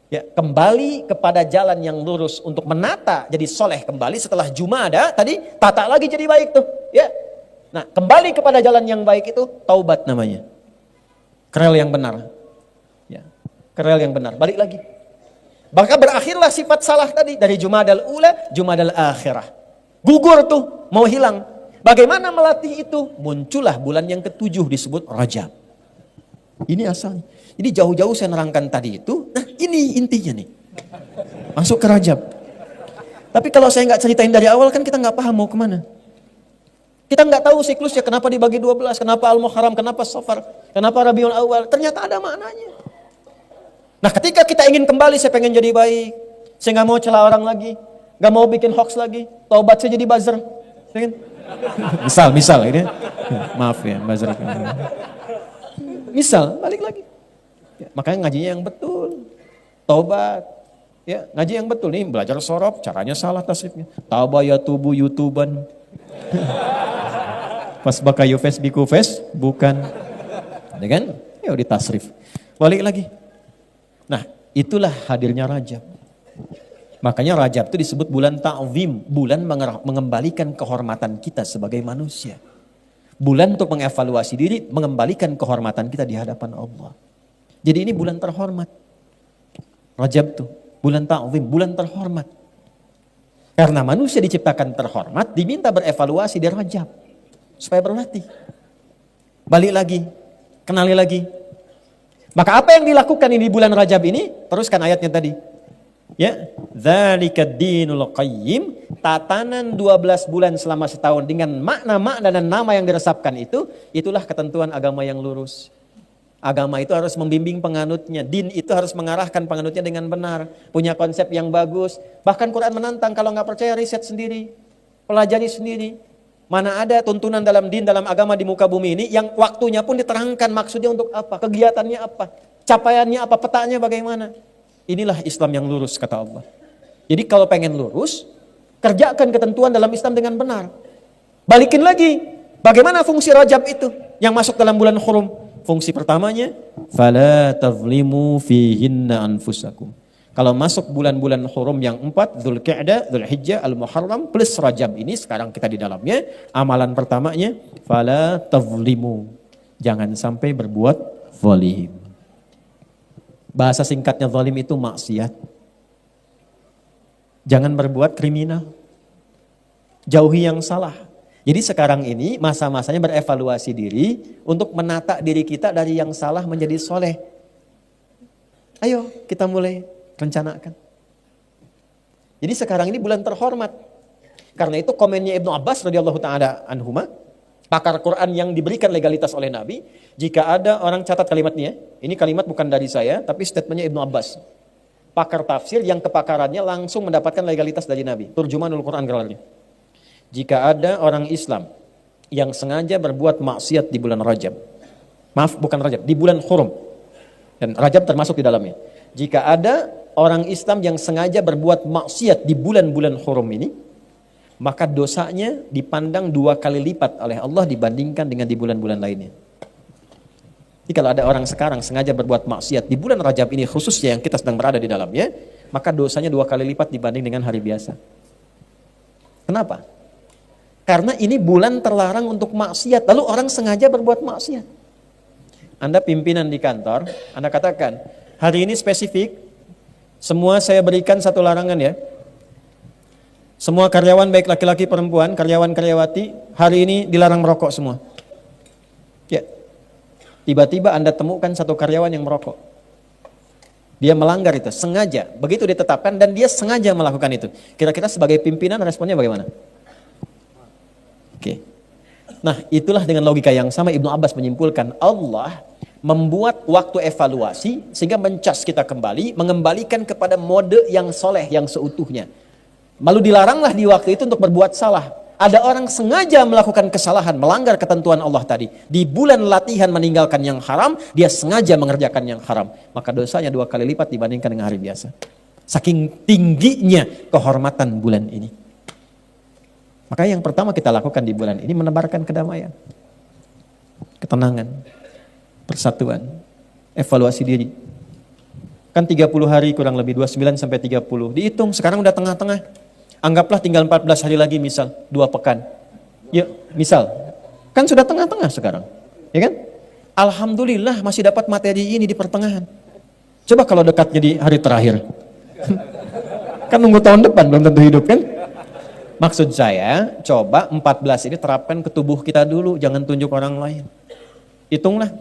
Ya, kembali kepada jalan yang lurus untuk menata jadi soleh kembali setelah Jumada tadi, tata lagi jadi baik tuh. Ya, nah kembali kepada jalan yang baik itu taubat namanya, kerel yang benar. Ya, kerel yang benar, balik lagi. Maka berakhirlah sifat salah tadi dari Jumadal Ula, Jumadal Akhirah. Gugur tuh, mau hilang. Bagaimana melatih itu? Muncullah bulan yang ke-7 disebut Rajab. Ini asalnya. Jadi jauh-jauh saya nerangkan tadi itu, nah ini intinya nih. Masuk ke Rajab. Tapi kalau saya nggak ceritain dari awal kan kita nggak paham mau kemana. Kita nggak tahu siklusnya, kenapa dibagi 12, kenapa Al-Muharram, kenapa Safar, kenapa Rabiul Awal. Ternyata ada maknanya. Nah ketika kita ingin kembali, saya pengen jadi baik. Saya nggak mau celah orang lagi. Nggak mau bikin hoax lagi. Taubat saya jadi buzzer. Misal ini. Maaf ya, buzzer. Misal, balik lagi. Ya, makanya ngajinya yang betul. Taubat. Ya, ngaji yang betul nih, belajar sorob, caranya salah tasrifnya. Tauba ya tubuh YouTuban. Pas baka yufes bikufes, bukan. Ya kan? Ya udah tasrif. Balik lagi. Nah, itulah hadirnya Rajab. Makanya Rajab itu disebut bulan ta'zim, bulan mengembalikan kehormatan kita sebagai manusia. Bulan untuk mengevaluasi diri, mengembalikan kehormatan kita di hadapan Allah. Jadi ini bulan terhormat. Rajab tuh, bulan ta'zim, bulan terhormat. Karena manusia diciptakan terhormat, diminta berevaluasi di Rajab. Supaya berlatih. Balik lagi, kenali lagi. Maka apa yang dilakukan ini di bulan Rajab ini? Teruskan ayatnya tadi. Ya, dzalikad dinul qayyim, tatanan 12 bulan selama setahun dengan makna-makna dan nama yang diresapkan itu, itulah ketentuan agama yang lurus. Agama itu harus membimbing penganutnya, din itu harus mengarahkan penganutnya dengan benar, punya konsep yang bagus. Bahkan Quran menantang, kalau nggak percaya riset sendiri, pelajari sendiri. Mana ada tuntunan dalam din, dalam agama di muka bumi ini yang waktunya pun diterangkan maksudnya untuk apa, kegiatannya apa, capaiannya apa, petanya bagaimana. Inilah Islam yang lurus, kata Allah. Jadi kalau pengen lurus, kerjakan ketentuan dalam Islam dengan benar. Balikin lagi. Bagaimana fungsi Rajab itu yang masuk dalam bulan Hurum? Fungsi pertamanya, fala tazlimu fihinna anfusakum. Kalau masuk bulan-bulan Hurum yang 4, Dzulqa'dah, Dzulhijjah, Al-Muharram plus Rajab ini sekarang kita di dalamnya, amalan pertamanya, fala tazlimu. Jangan sampai berbuat zalim. Bahasa singkatnya zalim itu maksiat. Jangan berbuat kriminal. Jauhi yang salah. Jadi sekarang ini masa-masanya berevaluasi diri untuk menata diri kita dari yang salah menjadi soleh. Ayo kita mulai rencanakan. Jadi sekarang ini bulan terhormat. Karena itu komennya Ibnu Abbas radhiyallahu taala anhuma, pakar Quran yang diberikan legalitas oleh Nabi, jika ada orang catat kalimatnya, ini kalimat bukan dari saya, tapi statementnya Ibnu Abbas. Pakar tafsir yang kepakarannya langsung mendapatkan legalitas dari Nabi. Turjumanul Quran gelarnya. Jika ada orang Islam yang sengaja berbuat maksiat di bulan Rajab, maaf bukan Rajab, di bulan Hurum, dan Rajab termasuk di dalamnya. Jika ada orang Islam yang sengaja berbuat maksiat di bulan-bulan Hurum ini, maka dosanya dipandang 2 kali lipat oleh Allah dibandingkan dengan di bulan-bulan lainnya. Jadi kalau ada orang sekarang sengaja berbuat maksiat di bulan Rajab ini khususnya yang kita sedang berada di dalamnya, maka dosanya 2 kali lipat dibanding dengan hari biasa. Kenapa? Karena ini bulan terlarang untuk maksiat, lalu orang sengaja berbuat maksiat. Anda pimpinan di kantor, Anda katakan, hari ini spesifik, semua saya berikan satu larangan ya. Semua karyawan baik laki-laki perempuan, karyawan-karyawati, hari ini dilarang merokok semua. Ya. Tiba-tiba Anda temukan satu karyawan yang merokok. Dia melanggar itu, sengaja. Begitu ditetapkan dan dia sengaja melakukan itu. Kira-kira sebagai pimpinan responnya bagaimana? Oke. Nah, itulah dengan logika yang sama Ibnu Abbas menyimpulkan Allah membuat waktu evaluasi sehingga mencas kita kembali, mengembalikan kepada mode yang soleh, yang seutuhnya. Lalu dilaranglah di waktu itu untuk berbuat salah. Ada orang sengaja melakukan kesalahan, melanggar ketentuan Allah tadi. Di bulan latihan meninggalkan yang haram, dia sengaja mengerjakan yang haram. Maka dosanya 2 kali lipat dibandingkan dengan hari biasa. Saking tingginya kehormatan bulan ini. Maka yang pertama kita lakukan di bulan ini menebarkan kedamaian, ketenangan, persatuan, evaluasi diri. Kan 30 hari kurang lebih, 29 sampai 30. Dihitung, sekarang udah tengah-tengah. Anggaplah tinggal 14 hari lagi misal, 2 pekan. Ya, misal. Kan sudah tengah-tengah sekarang. Ya kan? Alhamdulillah masih dapat materi ini di pertengahan. Coba kalau dekatnya di hari terakhir. Kan nunggu tahun depan, belum tentu hidup kan? Maksud saya, coba 14 ini terapkan ke tubuh kita dulu, jangan tunjuk orang lain. Hitunglah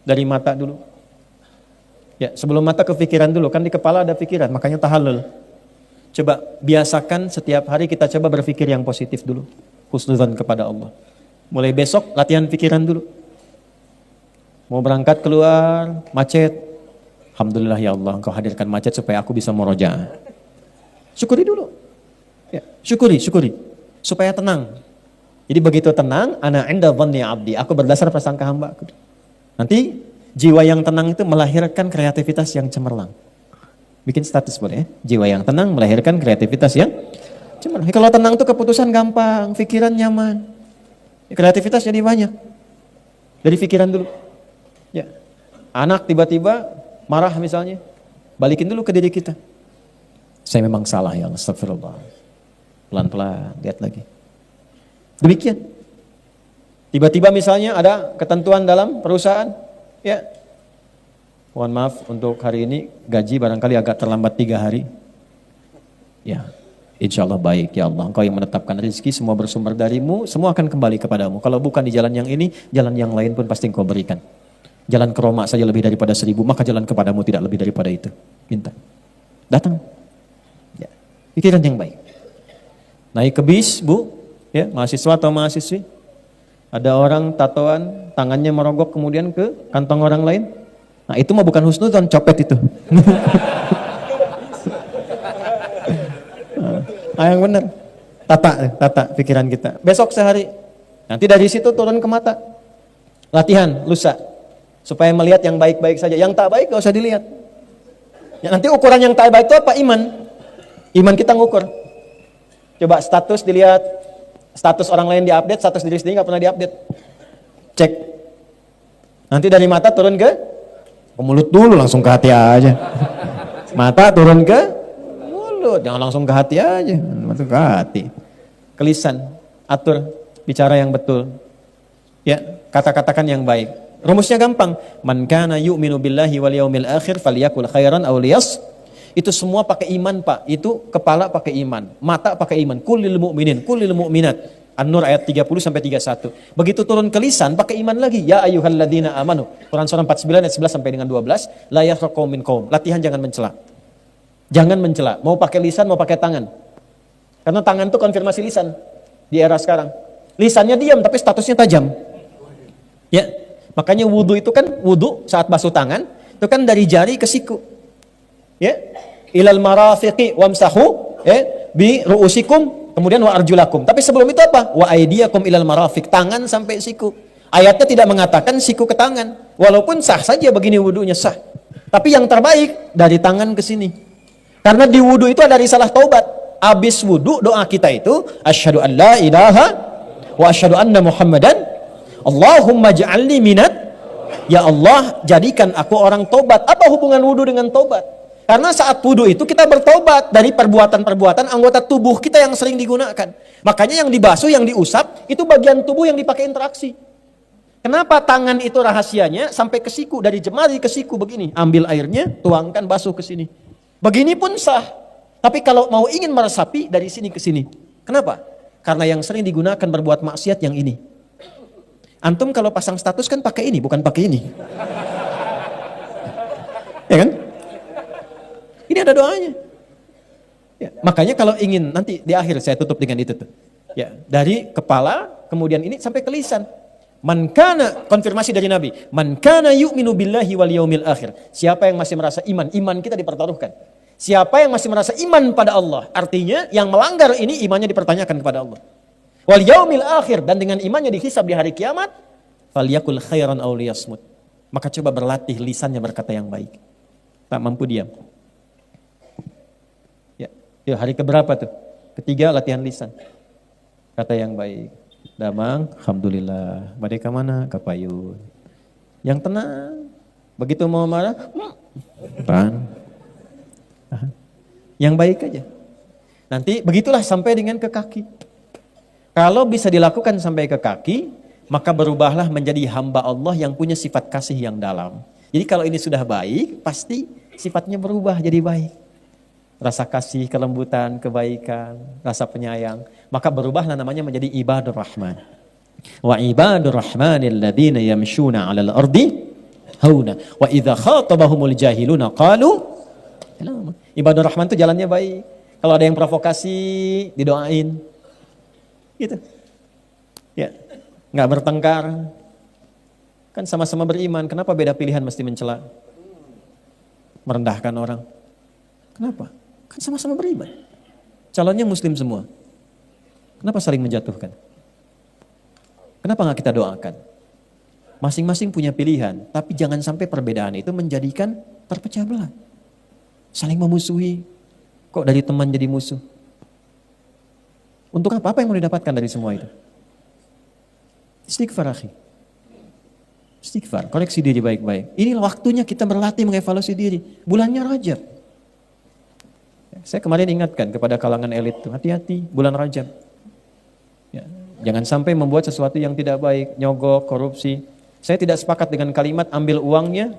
dari mata dulu. Ya, sebelum mata ke pikiran dulu, kan di kepala ada pikiran, makanya tahallul. Coba biasakan setiap hari kita coba berpikir yang positif dulu, husnudzan kepada Allah. Mulai besok latihan pikiran dulu. Mau berangkat keluar, macet. Alhamdulillah ya Allah, Engkau hadirkan macet supaya aku bisa murojaah. Syukuri dulu. Ya, syukuri, supaya tenang. Jadi begitu tenang, ana inda dhanni abdi, aku berdasar prasangka hamba. Nanti jiwa yang tenang itu melahirkan kreativitas yang cemerlang. Bikin status boleh ya? Jiwa yang tenang melahirkan kreativitas yang cemerlang. Kalau tenang itu keputusan gampang, pikiran nyaman. Kreativitas jadi banyak. Dari pikiran dulu. Ya. Anak tiba-tiba marah misalnya, balikin dulu ke diri kita. Saya memang salah ya Allah, astagfirullah. Pelan-pelan, lihat lagi. Demikian. Tiba-tiba misalnya ada ketentuan dalam perusahaan, ya. Mohon maaf untuk hari ini gaji barangkali agak terlambat 3 hari. Ya, insya Allah baik ya Allah. Engkau yang menetapkan rezeki, semua bersumber darimu, semua akan kembali kepadamu. Kalau bukan di jalan yang ini, jalan yang lain pun pasti Engkau berikan. Jalan ke Roma saja lebih daripada 1000, maka jalan kepadamu tidak lebih daripada itu. Minta. Datang. Ya. Pikiran yang baik. Naik ke bis, Bu, ya, mahasiswa atau mahasiswi. Ada orang tatoan, tangannya merogok kemudian ke kantong orang lain. Nah, itu mah bukan husnudzon, copet itu. Nah, yang benar. Tata pikiran kita. Besok sehari. Nanti dari situ turun ke mata. Latihan, lusa. Supaya melihat yang baik-baik saja. Yang tak baik gak usah dilihat. Ya, nanti ukuran yang tak baik itu apa? Iman. Iman kita ngukur. Coba status dilihat, Status orang lain diupdate, status diri sendiri nggak pernah diupdate. Cek. Nanti dari mata turun ke mulut dulu, langsung ke hati aja. Mata turun ke mulut, jangan langsung ke hati aja, langsung ke hati. Ke lisan, atur, bicara yang betul. Ya, kata-katakan yang baik. Rumusnya gampang. Man kana yu'minu billahi wal yaumil akhir falyakul khairan aw liyas. Itu semua pakai iman, Pak. Itu kepala pakai iman, mata pakai iman. Kullil mu'minin, kullil mu'minat. An-Nur ayat 30 sampai 31. Begitu turun ke lisan pakai iman lagi. Ya ayyuhalladzina amanu. Quran surah 49 ayat 11 sampai dengan 12. La yafraqu min qaum. Latihan jangan mencela. Jangan mencela. Mau pakai lisan, mau pakai tangan. Karena tangan itu konfirmasi lisan di era sekarang. Lisannya diam tapi statusnya tajam. Ya. Makanya wudu itu kan, wudu saat basuh tangan itu kan dari jari ke siku. Ya, ilal marafiqi wamsahu bi ru'usikum kemudian wa arjulakum. Tapi sebelum itu apa? Wa aydiyakum ilal marafiq, tangan sampai siku. Ayatnya tidak mengatakan siku ke tangan. Walaupun sah saja begini wudunya sah. Tapi yang terbaik dari tangan ke sini. Karena di wudu itu ada risalah taubat. Habis wudu doa kita itu asyhadu an la ilaha wa asyhadu anna muhammadan Allahumma ja'alni minat. Ya Allah, jadikan aku orang tobat. Apa hubungan wudu dengan tobat? Karena saat wudu itu kita bertobat dari perbuatan-perbuatan anggota tubuh kita yang sering digunakan. Makanya yang dibasuh, yang diusap, itu bagian tubuh yang dipakai interaksi. Kenapa tangan itu rahasianya sampai ke siku, dari jemari ke siku begini. Ambil airnya, tuangkan, basuh ke sini. Begini pun sah. Tapi kalau mau ingin meresapi, dari sini ke sini. Kenapa? Karena yang sering digunakan berbuat maksiat yang ini. Antum kalau pasang status kan pakai ini, bukan pakai ini. Ya kan? Ini ada doanya. Ya, makanya kalau ingin nanti di akhir saya tutup dengan itu tuh. Ya, dari kepala kemudian ini sampai ke lisan. Man kana, konfirmasi dari Nabi. Man kana yu'minu billahi wal yaumil akhir. Siapa yang masih merasa iman, iman kita dipertaruhkan. Siapa yang masih merasa iman pada Allah, artinya yang melanggar ini imannya dipertanyakan kepada Allah. Wal yaumil akhir, dan dengan imannya dihisab di hari kiamat, falyakul khairan aw liyasmut. Maka coba berlatih lisannya berkata yang baik. Tak mampu diam. Ya, hari keberapa tuh? Ketiga, latihan lisan. Kata yang baik. Damang, alhamdulillah. Mereka mana? Kapayun. Yang tenang. Begitu mau marah, pan. Yang baik aja. Nanti begitulah sampai dengan ke kaki. Kalau bisa dilakukan sampai ke kaki, maka berubahlah menjadi hamba Allah yang punya sifat kasih yang dalam. Jadi kalau ini sudah baik, pasti sifatnya berubah jadi baik. Rasa kasih, kelembutan, kebaikan, rasa penyayang, maka berubahlah namanya menjadi ibadur rahman. Wa ibadur rahmanil ladzina yamshuna 'alal ardi hauna wa idza khatabahumul jahiluna qalu salama. Ibadur rahman itu jalannya baik. Kalau ada yang provokasi, didoain. Gitu. Ya, enggak bertengkar. Kan sama-sama beriman, kenapa beda pilihan mesti mencela? Merendahkan orang. Kenapa? Kan sama-sama beriman. Calonnya muslim semua. Kenapa saling menjatuhkan? Kenapa nggak kita doakan? Masing-masing punya pilihan, tapi jangan sampai perbedaan itu menjadikan terpecah belah. Saling memusuhi. Kok dari teman jadi musuh? Untuk apa? Apa yang mau didapatkan dari semua itu? Istighfar, akhi. Istighfar, koreksi diri baik-baik. Ini waktunya kita berlatih mengevaluasi diri. Bulannya Rajab. Saya kemarin ingatkan kepada kalangan elit itu, hati-hati bulan Rajab. Ya, jangan sampai membuat sesuatu yang tidak baik, nyogok, korupsi. Saya tidak sepakat dengan kalimat ambil uangnya,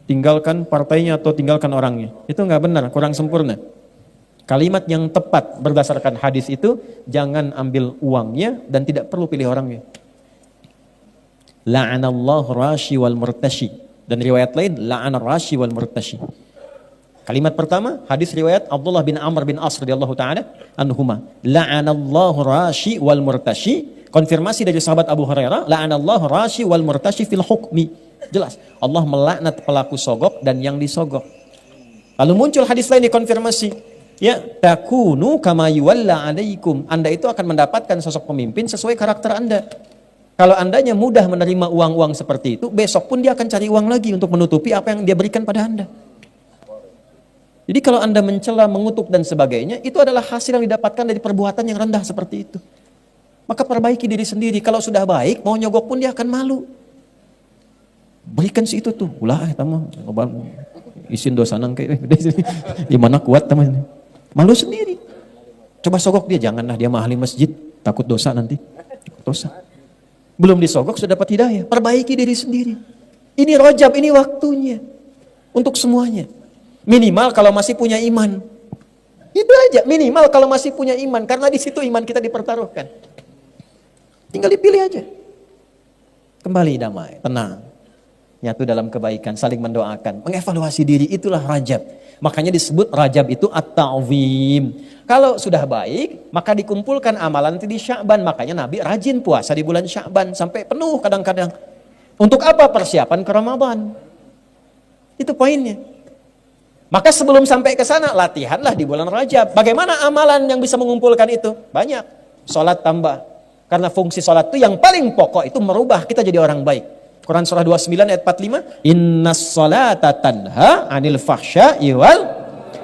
tinggalkan partainya atau tinggalkan orangnya. Itu nggak benar, kurang sempurna. Kalimat yang tepat berdasarkan hadis itu, jangan ambil uangnya dan tidak perlu pilih orangnya. La'anallahu rashi wal murtashi. Dan riwayat lain, la'anar rashi wal murtashi. Kalimat pertama, hadis riwayat Abdullah bin Amr bin As radhiyallahu taala anhuma. La'anallahu rashi wal murtashi. Konfirmasi dari sahabat Abu Hurairah, la'anallahu rashi wal murtashi fil hukmi. Jelas, Allah melaknat pelaku sogok dan yang disogok. Lalu muncul hadis lain dikonfirmasi. Ya, takunu kama yuwalla alaikum. Anda itu akan mendapatkan sosok pemimpin sesuai karakter Anda. Kalau andanya mudah menerima uang-uang seperti itu, besok pun dia akan cari uang lagi untuk menutupi apa yang dia berikan pada Anda. Jadi kalau Anda mencela, mengutuk dan sebagainya, itu adalah hasil yang didapatkan dari perbuatan yang rendah seperti itu. Maka perbaiki diri sendiri. Kalau sudah baik, mau nyogok pun dia akan malu. Berikan si itu tuh, ulah tamu, isin dosa nang kayak gimana kuat teman. Malu sendiri. Coba sogok dia, janganlah dia mahali masjid, takut dosa nanti. Dosa. Belum disogok sudah dapat hidayah. Perbaiki diri sendiri. Ini Rajab, ini waktunya untuk semuanya. Minimal kalau masih punya iman. Itu aja, minimal kalau masih punya iman, karena di situ iman kita dipertaruhkan. Tinggal dipilih aja. Kembali damai, tenang. Nyatu dalam kebaikan, saling mendoakan, mengevaluasi diri, itulah Rajab. Makanya disebut Rajab itu at-ta'zim. Kalau sudah baik, maka dikumpulkan amalan nanti di Sya'ban. Makanya Nabi rajin puasa di bulan Sya'ban sampai penuh kadang-kadang. Untuk apa? Persiapan ke Ramadan. Itu poinnya. Maka sebelum sampai ke sana, latihanlah di bulan Rajab. Bagaimana amalan yang bisa mengumpulkan itu? Banyak. Salat tambah. Karena fungsi salat itu yang paling pokok itu merubah kita jadi orang baik. Quran surah 29 ayat 45, innas salata tanha 'anil fahsya'i wal,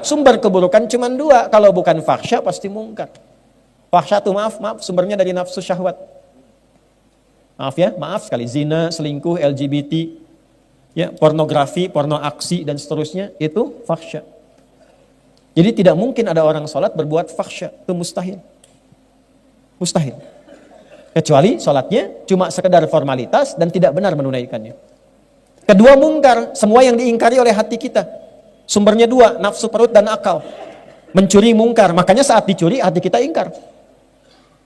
sumber keburukan cuma dua, kalau bukan fahsya pasti mungkar. Fahsya itu maaf sumbernya dari nafsu syahwat. Maaf sekali, zina, selingkuh, LGBT, ya, pornografi, porno aksi dan seterusnya itu fahsya. Jadi tidak mungkin ada orang sholat berbuat fahsya, itu mustahil. Mustahil. Kecuali sholatnya cuma sekedar formalitas dan tidak benar menunaikannya. Kedua, mungkar, semua yang diingkari oleh hati kita. Sumbernya dua, nafsu perut dan akal. Mencuri mungkar, makanya saat dicuri hati kita ingkar.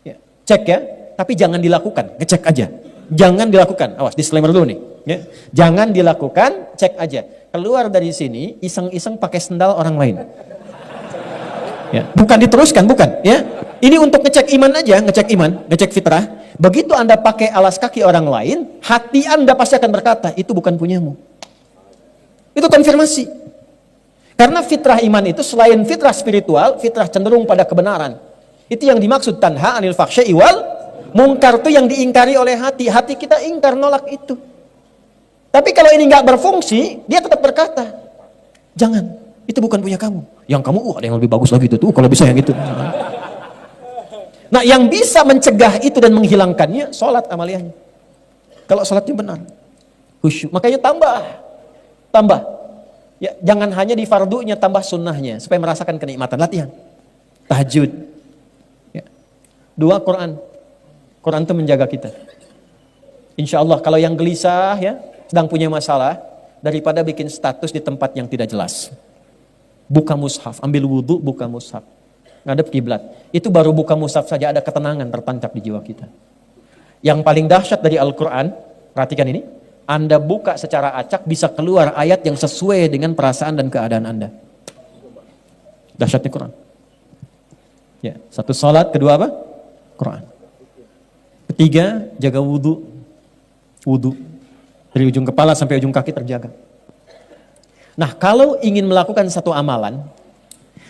Ya, cek ya, tapi jangan dilakukan, ngecek aja. Jangan dilakukan, awas disclaimer dulu nih. Ya. Jangan dilakukan, cek aja. Keluar dari sini, iseng-iseng pakai sendal orang lain. Ya, bukan diteruskan, bukan. Ya, ini untuk ngecek iman aja, ngecek iman, ngecek fitrah. Begitu Anda pakai alas kaki orang lain, hati Anda pasti akan berkata, itu bukan punyamu. Itu konfirmasi. Karena fitrah iman itu selain fitrah spiritual, fitrah cenderung pada kebenaran. Itu yang dimaksud tanha 'anil fahsya'i wal mungkar, itu yang diingkari oleh hati. Hati kita ingkar, nolak itu. Tapi kalau ini nggak berfungsi, dia tetap berkata, jangan, itu bukan punya kamu. Yang kamu, ada yang lebih bagus lagi itu tuh, kalau bisa yang itu. Nah, yang bisa mencegah itu dan menghilangkannya, sholat amaliyahnya. Kalau sholatnya benar, khusyuk. Makanya tambah. Ya, jangan hanya di fardunya, tambah sunnahnya, supaya merasakan kenikmatan. Latihan, tahajud. Ya. 2, Quran. Quran itu menjaga kita. Insya Allah, kalau yang gelisah, ya, sedang punya masalah, daripada bikin status di tempat yang tidak jelas. Buka mushaf, ambil wudhu, buka mushaf. Ngadep kiblat. Itu baru buka mushaf saja ada ketenangan tertancap di jiwa kita. Yang paling dahsyat dari Al-Quran, perhatikan ini, Anda buka secara acak bisa keluar ayat yang sesuai dengan perasaan dan keadaan Anda. Dahsyatnya Quran. Ya, satu salat, kedua apa? Quran. Ketiga, jaga wudhu. Wudhu. Dari ujung kepala sampai ujung kaki terjaga. Nah, kalau ingin melakukan satu amalan,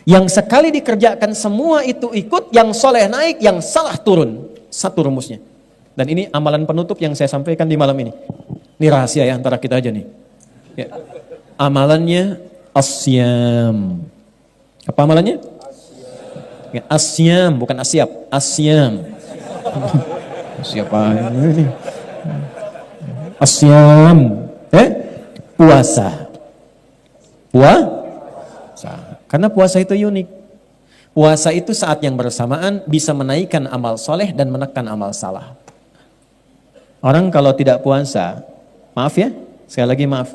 yang sekali dikerjakan semua itu ikut, yang soleh naik, yang salah turun. Satu rumusnya. Dan ini amalan penutup yang saya sampaikan di malam ini. Ini rahasia ya antara kita aja nih. Ya. Amalannya asyam. Apa amalannya? Ya, asyam, bukan asyap. Asyam. Siapa ini? Asyam. Puasa. Puasa. Karena puasa itu unik. Puasa itu saat yang bersamaan bisa menaikkan amal soleh dan menekan amal salah. Orang kalau tidak puasa, maaf ya, sekali lagi maaf.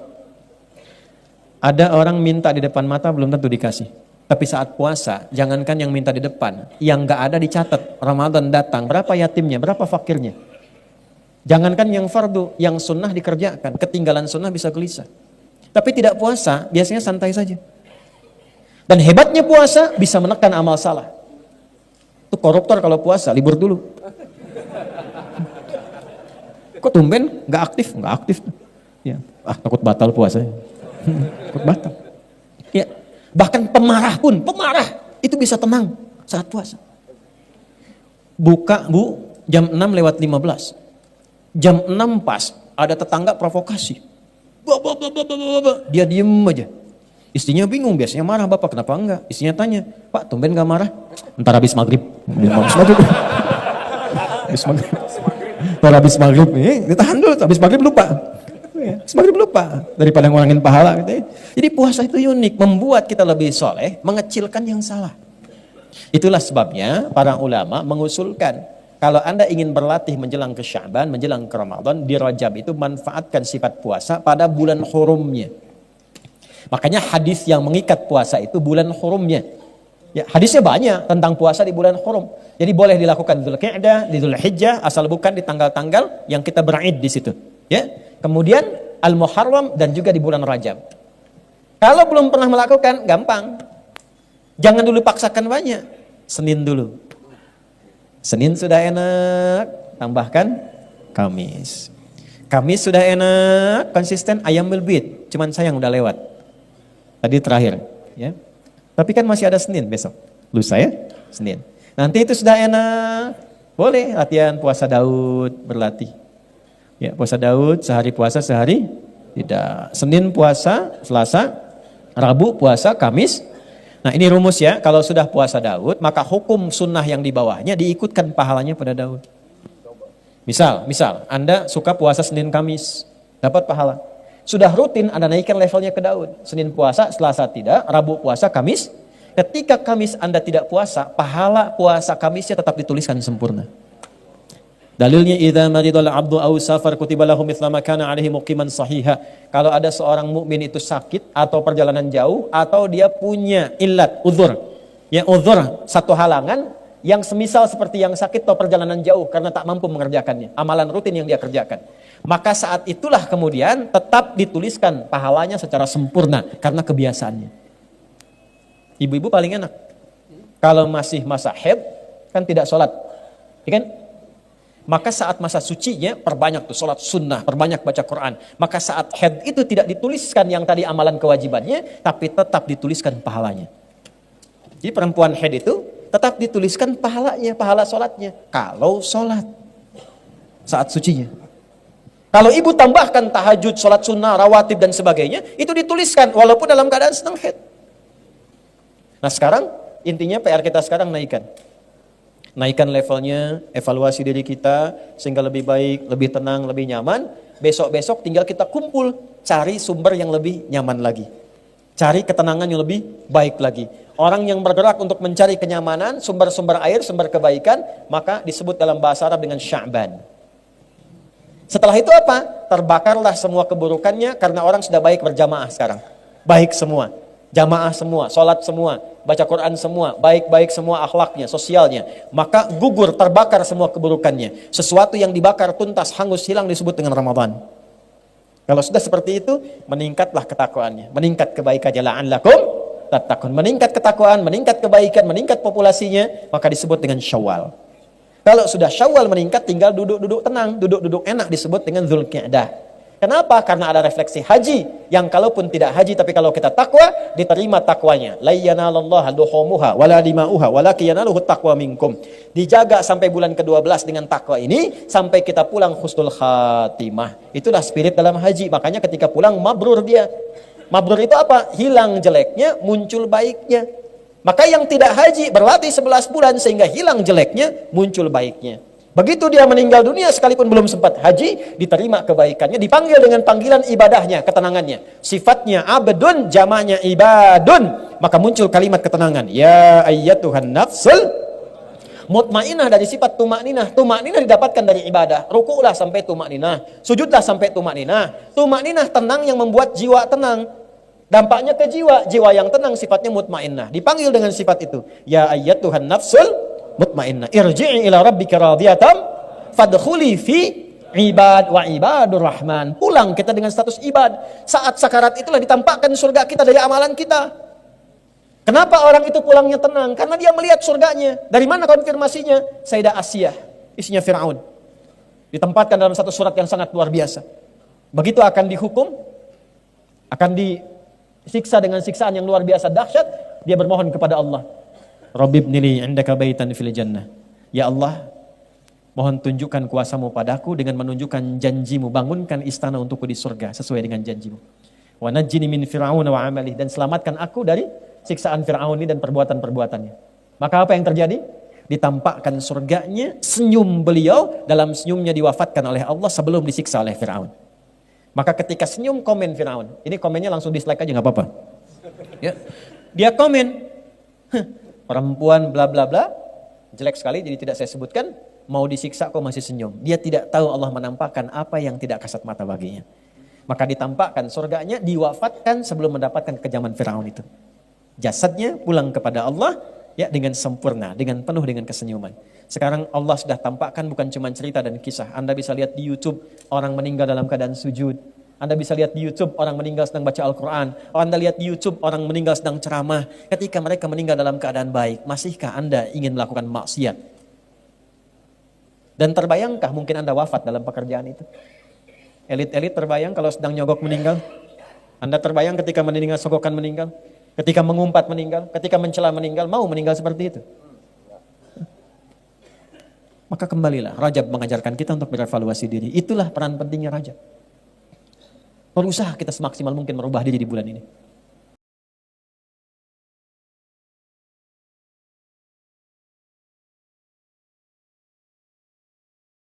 Ada orang minta di depan mata belum tentu dikasih. Tapi saat puasa, jangankan yang minta di depan, yang gak ada dicatat. Ramadan datang, berapa yatimnya, berapa fakirnya. Jangankan yang fardu, yang sunnah dikerjakan. Ketinggalan sunnah bisa gelisah. Tapi tidak puasa, biasanya santai saja. Dan hebatnya puasa bisa menekan amal salah. Itu koruptor kalau puasa, libur dulu. Kok tumben gak aktif? Gak aktif. Ya. Takut batal puasa. Takut batal. Ya. Bahkan pemarah pun, itu bisa tenang saat puasa. Buka bu, jam 6:15. Jam 6 pas, ada tetangga provokasi. Dia diem aja. Istrinya bingung, biasanya marah, bapak kenapa enggak? Istrinya tanya, Pak tumben gak marah? Ntar habis maghrib. Habis maghrib. Baru habis maghrib nih, ditahan dulu, habis maghrib lupa. Habis maghrib lupa, daripada ngurangin pahala gitu ya. Jadi puasa itu unik, membuat kita lebih soleh, mengecilkan yang salah. Itulah sebabnya para ulama mengusulkan, kalau Anda ingin berlatih menjelang ke Sya'ban, menjelang ke Ramadan, di Rajab itu manfaatkan sifat puasa pada bulan hurumnya. Makanya hadis yang mengikat puasa itu bulan hurumnya. Ya, hadisnya banyak tentang puasa di bulan hurum. Jadi boleh dilakukan di Dzulqa'dah, di Dzulhijjah, asal bukan di tanggal-tanggal yang kita ber'id di situ. Ya. Kemudian Al-Muharram dan juga di bulan Rajab. Kalau belum pernah melakukan, gampang. Jangan dulu paksakan banyak. Senin dulu. Senin sudah enak, tambahkan Kamis. Kamis sudah enak, konsisten, Ayyamul Bid. Cuman sayang udah lewat. Tadi terakhir, ya. Tapi kan masih ada Senin besok. Lusa ya, Senin. Nanti itu sudah enak. Boleh latihan puasa Daud, berlatih. Ya, puasa Daud, sehari puasa, sehari tidak. Senin puasa, Selasa, Rabu puasa, Kamis. Nah ini rumus ya, kalau sudah puasa Daud, maka hukum sunnah yang di bawahnya diikutkan pahalanya pada Daud. Misal, Anda suka puasa Senin Kamis, dapat pahala. Sudah rutin Anda naikkan levelnya ke Daud. Senin puasa, Selasa tidak, Rabu puasa, Kamis. Ketika Kamis Anda tidak puasa, pahala puasa Kamisnya tetap dituliskan sempurna. Dalilnya idza maridal abdu aw safar kutiba lahu mithla ma kana alaihi muqiman sahiha. Kalau ada seorang mukmin itu sakit atau perjalanan jauh atau dia punya illat, uzur. Ya uzur, satu halangan yang semisal seperti yang sakit atau perjalanan jauh karena tak mampu mengerjakannya, amalan rutin yang dia kerjakan. Maka saat itulah kemudian tetap dituliskan pahalanya secara sempurna karena kebiasaannya. Ibu-ibu paling enak. Kalau masih masa haid kan tidak sholat, ya kan? Maka saat masa sucinya perbanyak tuh sholat sunnah, perbanyak baca Quran. Maka saat haid itu tidak dituliskan yang tadi amalan kewajibannya, tapi tetap dituliskan pahalanya. Jadi perempuan haid itu tetap dituliskan pahalanya, pahala sholatnya. Kalau sholat saat sucinya. Kalau ibu tambahkan tahajud, sholat sunnah, rawatib dan sebagainya, itu dituliskan walaupun dalam keadaan sedang haid. Nah sekarang intinya PR kita sekarang naikkan levelnya, evaluasi diri kita sehingga lebih baik, lebih tenang, lebih nyaman. Besok-besok tinggal kita kumpul, cari sumber yang lebih nyaman lagi. Cari ketenangan yang lebih baik lagi. Orang yang bergerak untuk mencari kenyamanan, sumber-sumber air, sumber kebaikan, maka disebut dalam bahasa Arab dengan Sya'ban. Setelah itu apa? Terbakarlah semua keburukannya karena orang sudah baik berjamaah sekarang. Baik semua. Jamaah semua, sholat semua, baca Quran semua, baik-baik semua akhlaknya, sosialnya. Maka gugur, terbakar semua keburukannya. Sesuatu yang dibakar tuntas, hangus, hilang disebut dengan Ramadan. Kalau sudah seperti itu, meningkatlah ketakwaannya. Meningkat kebaikannya, la'allakum tattaqun. Meningkat ketakwaan, meningkat kebaikan, meningkat populasinya, maka disebut dengan Syawal. Kalau sudah Syawal meningkat, tinggal duduk-duduk tenang, duduk-duduk enak disebut dengan Dzulqa'dah. Kenapa? Karena ada refleksi haji yang kalaupun tidak haji tapi kalau kita takwa diterima takwanya. La yanalallaha luhumuha wala dima'uha walakin yanaluhu taqwa minkum. Dijaga sampai bulan ke-12 dengan takwa ini sampai kita pulang husnul khatimah. Itulah spirit dalam haji. Makanya ketika pulang mabrur dia. Mabrur itu apa? Hilang jeleknya, muncul baiknya. Maka yang tidak haji berlatih 11 bulan sehingga hilang jeleknya, muncul baiknya. Begitu dia meninggal dunia sekalipun belum sempat haji, diterima kebaikannya, dipanggil dengan panggilan ibadahnya, ketenangannya. Sifatnya abdun, jamaknya ibadun. Maka muncul kalimat ketenangan. Ya ayyatuhan nafsul mutmainah, dari sifat tumakninah. Tumakninah didapatkan dari ibadah. Ruku'lah sampai tumakninah, sujudlah sampai tumakninah. Tumakninah tenang yang membuat jiwa tenang. Dampaknya ke jiwa. Jiwa yang tenang sifatnya mutmainah. Dipanggil dengan sifat itu. Ya ayyatuhan nafsul mutmainnah irji'i ila rabbika radiyatan fadkhuli fi ibad wa ibadur rahman. Pulang kita dengan status ibad. Saat sakarat itulah ditampakkan surga kita dari amalan kita. Kenapa orang itu pulangnya tenang? Karena dia melihat surganya. Dari mana konfirmasinya? Sayyidah Asiyah, istrinya Fir'aun, ditempatkan dalam satu surat yang sangat luar biasa. Begitu akan dihukum, akan disiksa dengan siksaan yang luar biasa dahsyat, dia bermohon kepada Allah, Rabbibnili indaka baitan fil jannah. Ya Allah, mohon tunjukkan kuasamu padaku dengan menunjukkan janjimu. Bangunkan istana untukku di surga sesuai dengan janjimu. Wa najjini min fir'aun wa amalih, dan selamatkan aku dari siksaan Fir'aun ini dan perbuatan-perbuatannya. Maka apa yang terjadi? Ditampakkan surganya, senyum beliau, dalam senyumnya diwafatkan oleh Allah sebelum disiksa oleh Firaun. Maka ketika senyum komen Firaun, ini komennya langsung dislike aja nggak apa-apa. Ya. Dia komen, perempuan bla bla bla, jelek sekali jadi tidak saya sebutkan, mau disiksa kok masih senyum. Dia tidak tahu Allah menampakkan apa yang tidak kasat mata baginya. Maka ditampakkan surganya, diwafatkan sebelum mendapatkan kekejaman Firaun itu. Jasadnya pulang kepada Allah ya dengan sempurna, dengan penuh dengan kesenyuman. Sekarang Allah sudah tampakkan bukan cuma cerita dan kisah. Anda bisa lihat di YouTube orang meninggal dalam keadaan sujud. Anda bisa lihat di YouTube orang meninggal sedang baca Al-Quran. Anda lihat di YouTube orang meninggal sedang ceramah. Ketika mereka meninggal dalam keadaan baik, masihkah Anda ingin melakukan maksiat? Dan terbayangkah mungkin Anda wafat dalam pekerjaan itu? Elit-elit terbayang kalau sedang nyogok meninggal? Anda terbayang ketika meninggal sogokan meninggal? Ketika mengumpat meninggal, ketika mencela meninggal, mau meninggal seperti itu. Maka kembalilah, Rajab mengajarkan kita untuk berevaluasi diri. Itulah peran pentingnya Rajab. Berusaha kita semaksimal mungkin merubah diri di bulan ini.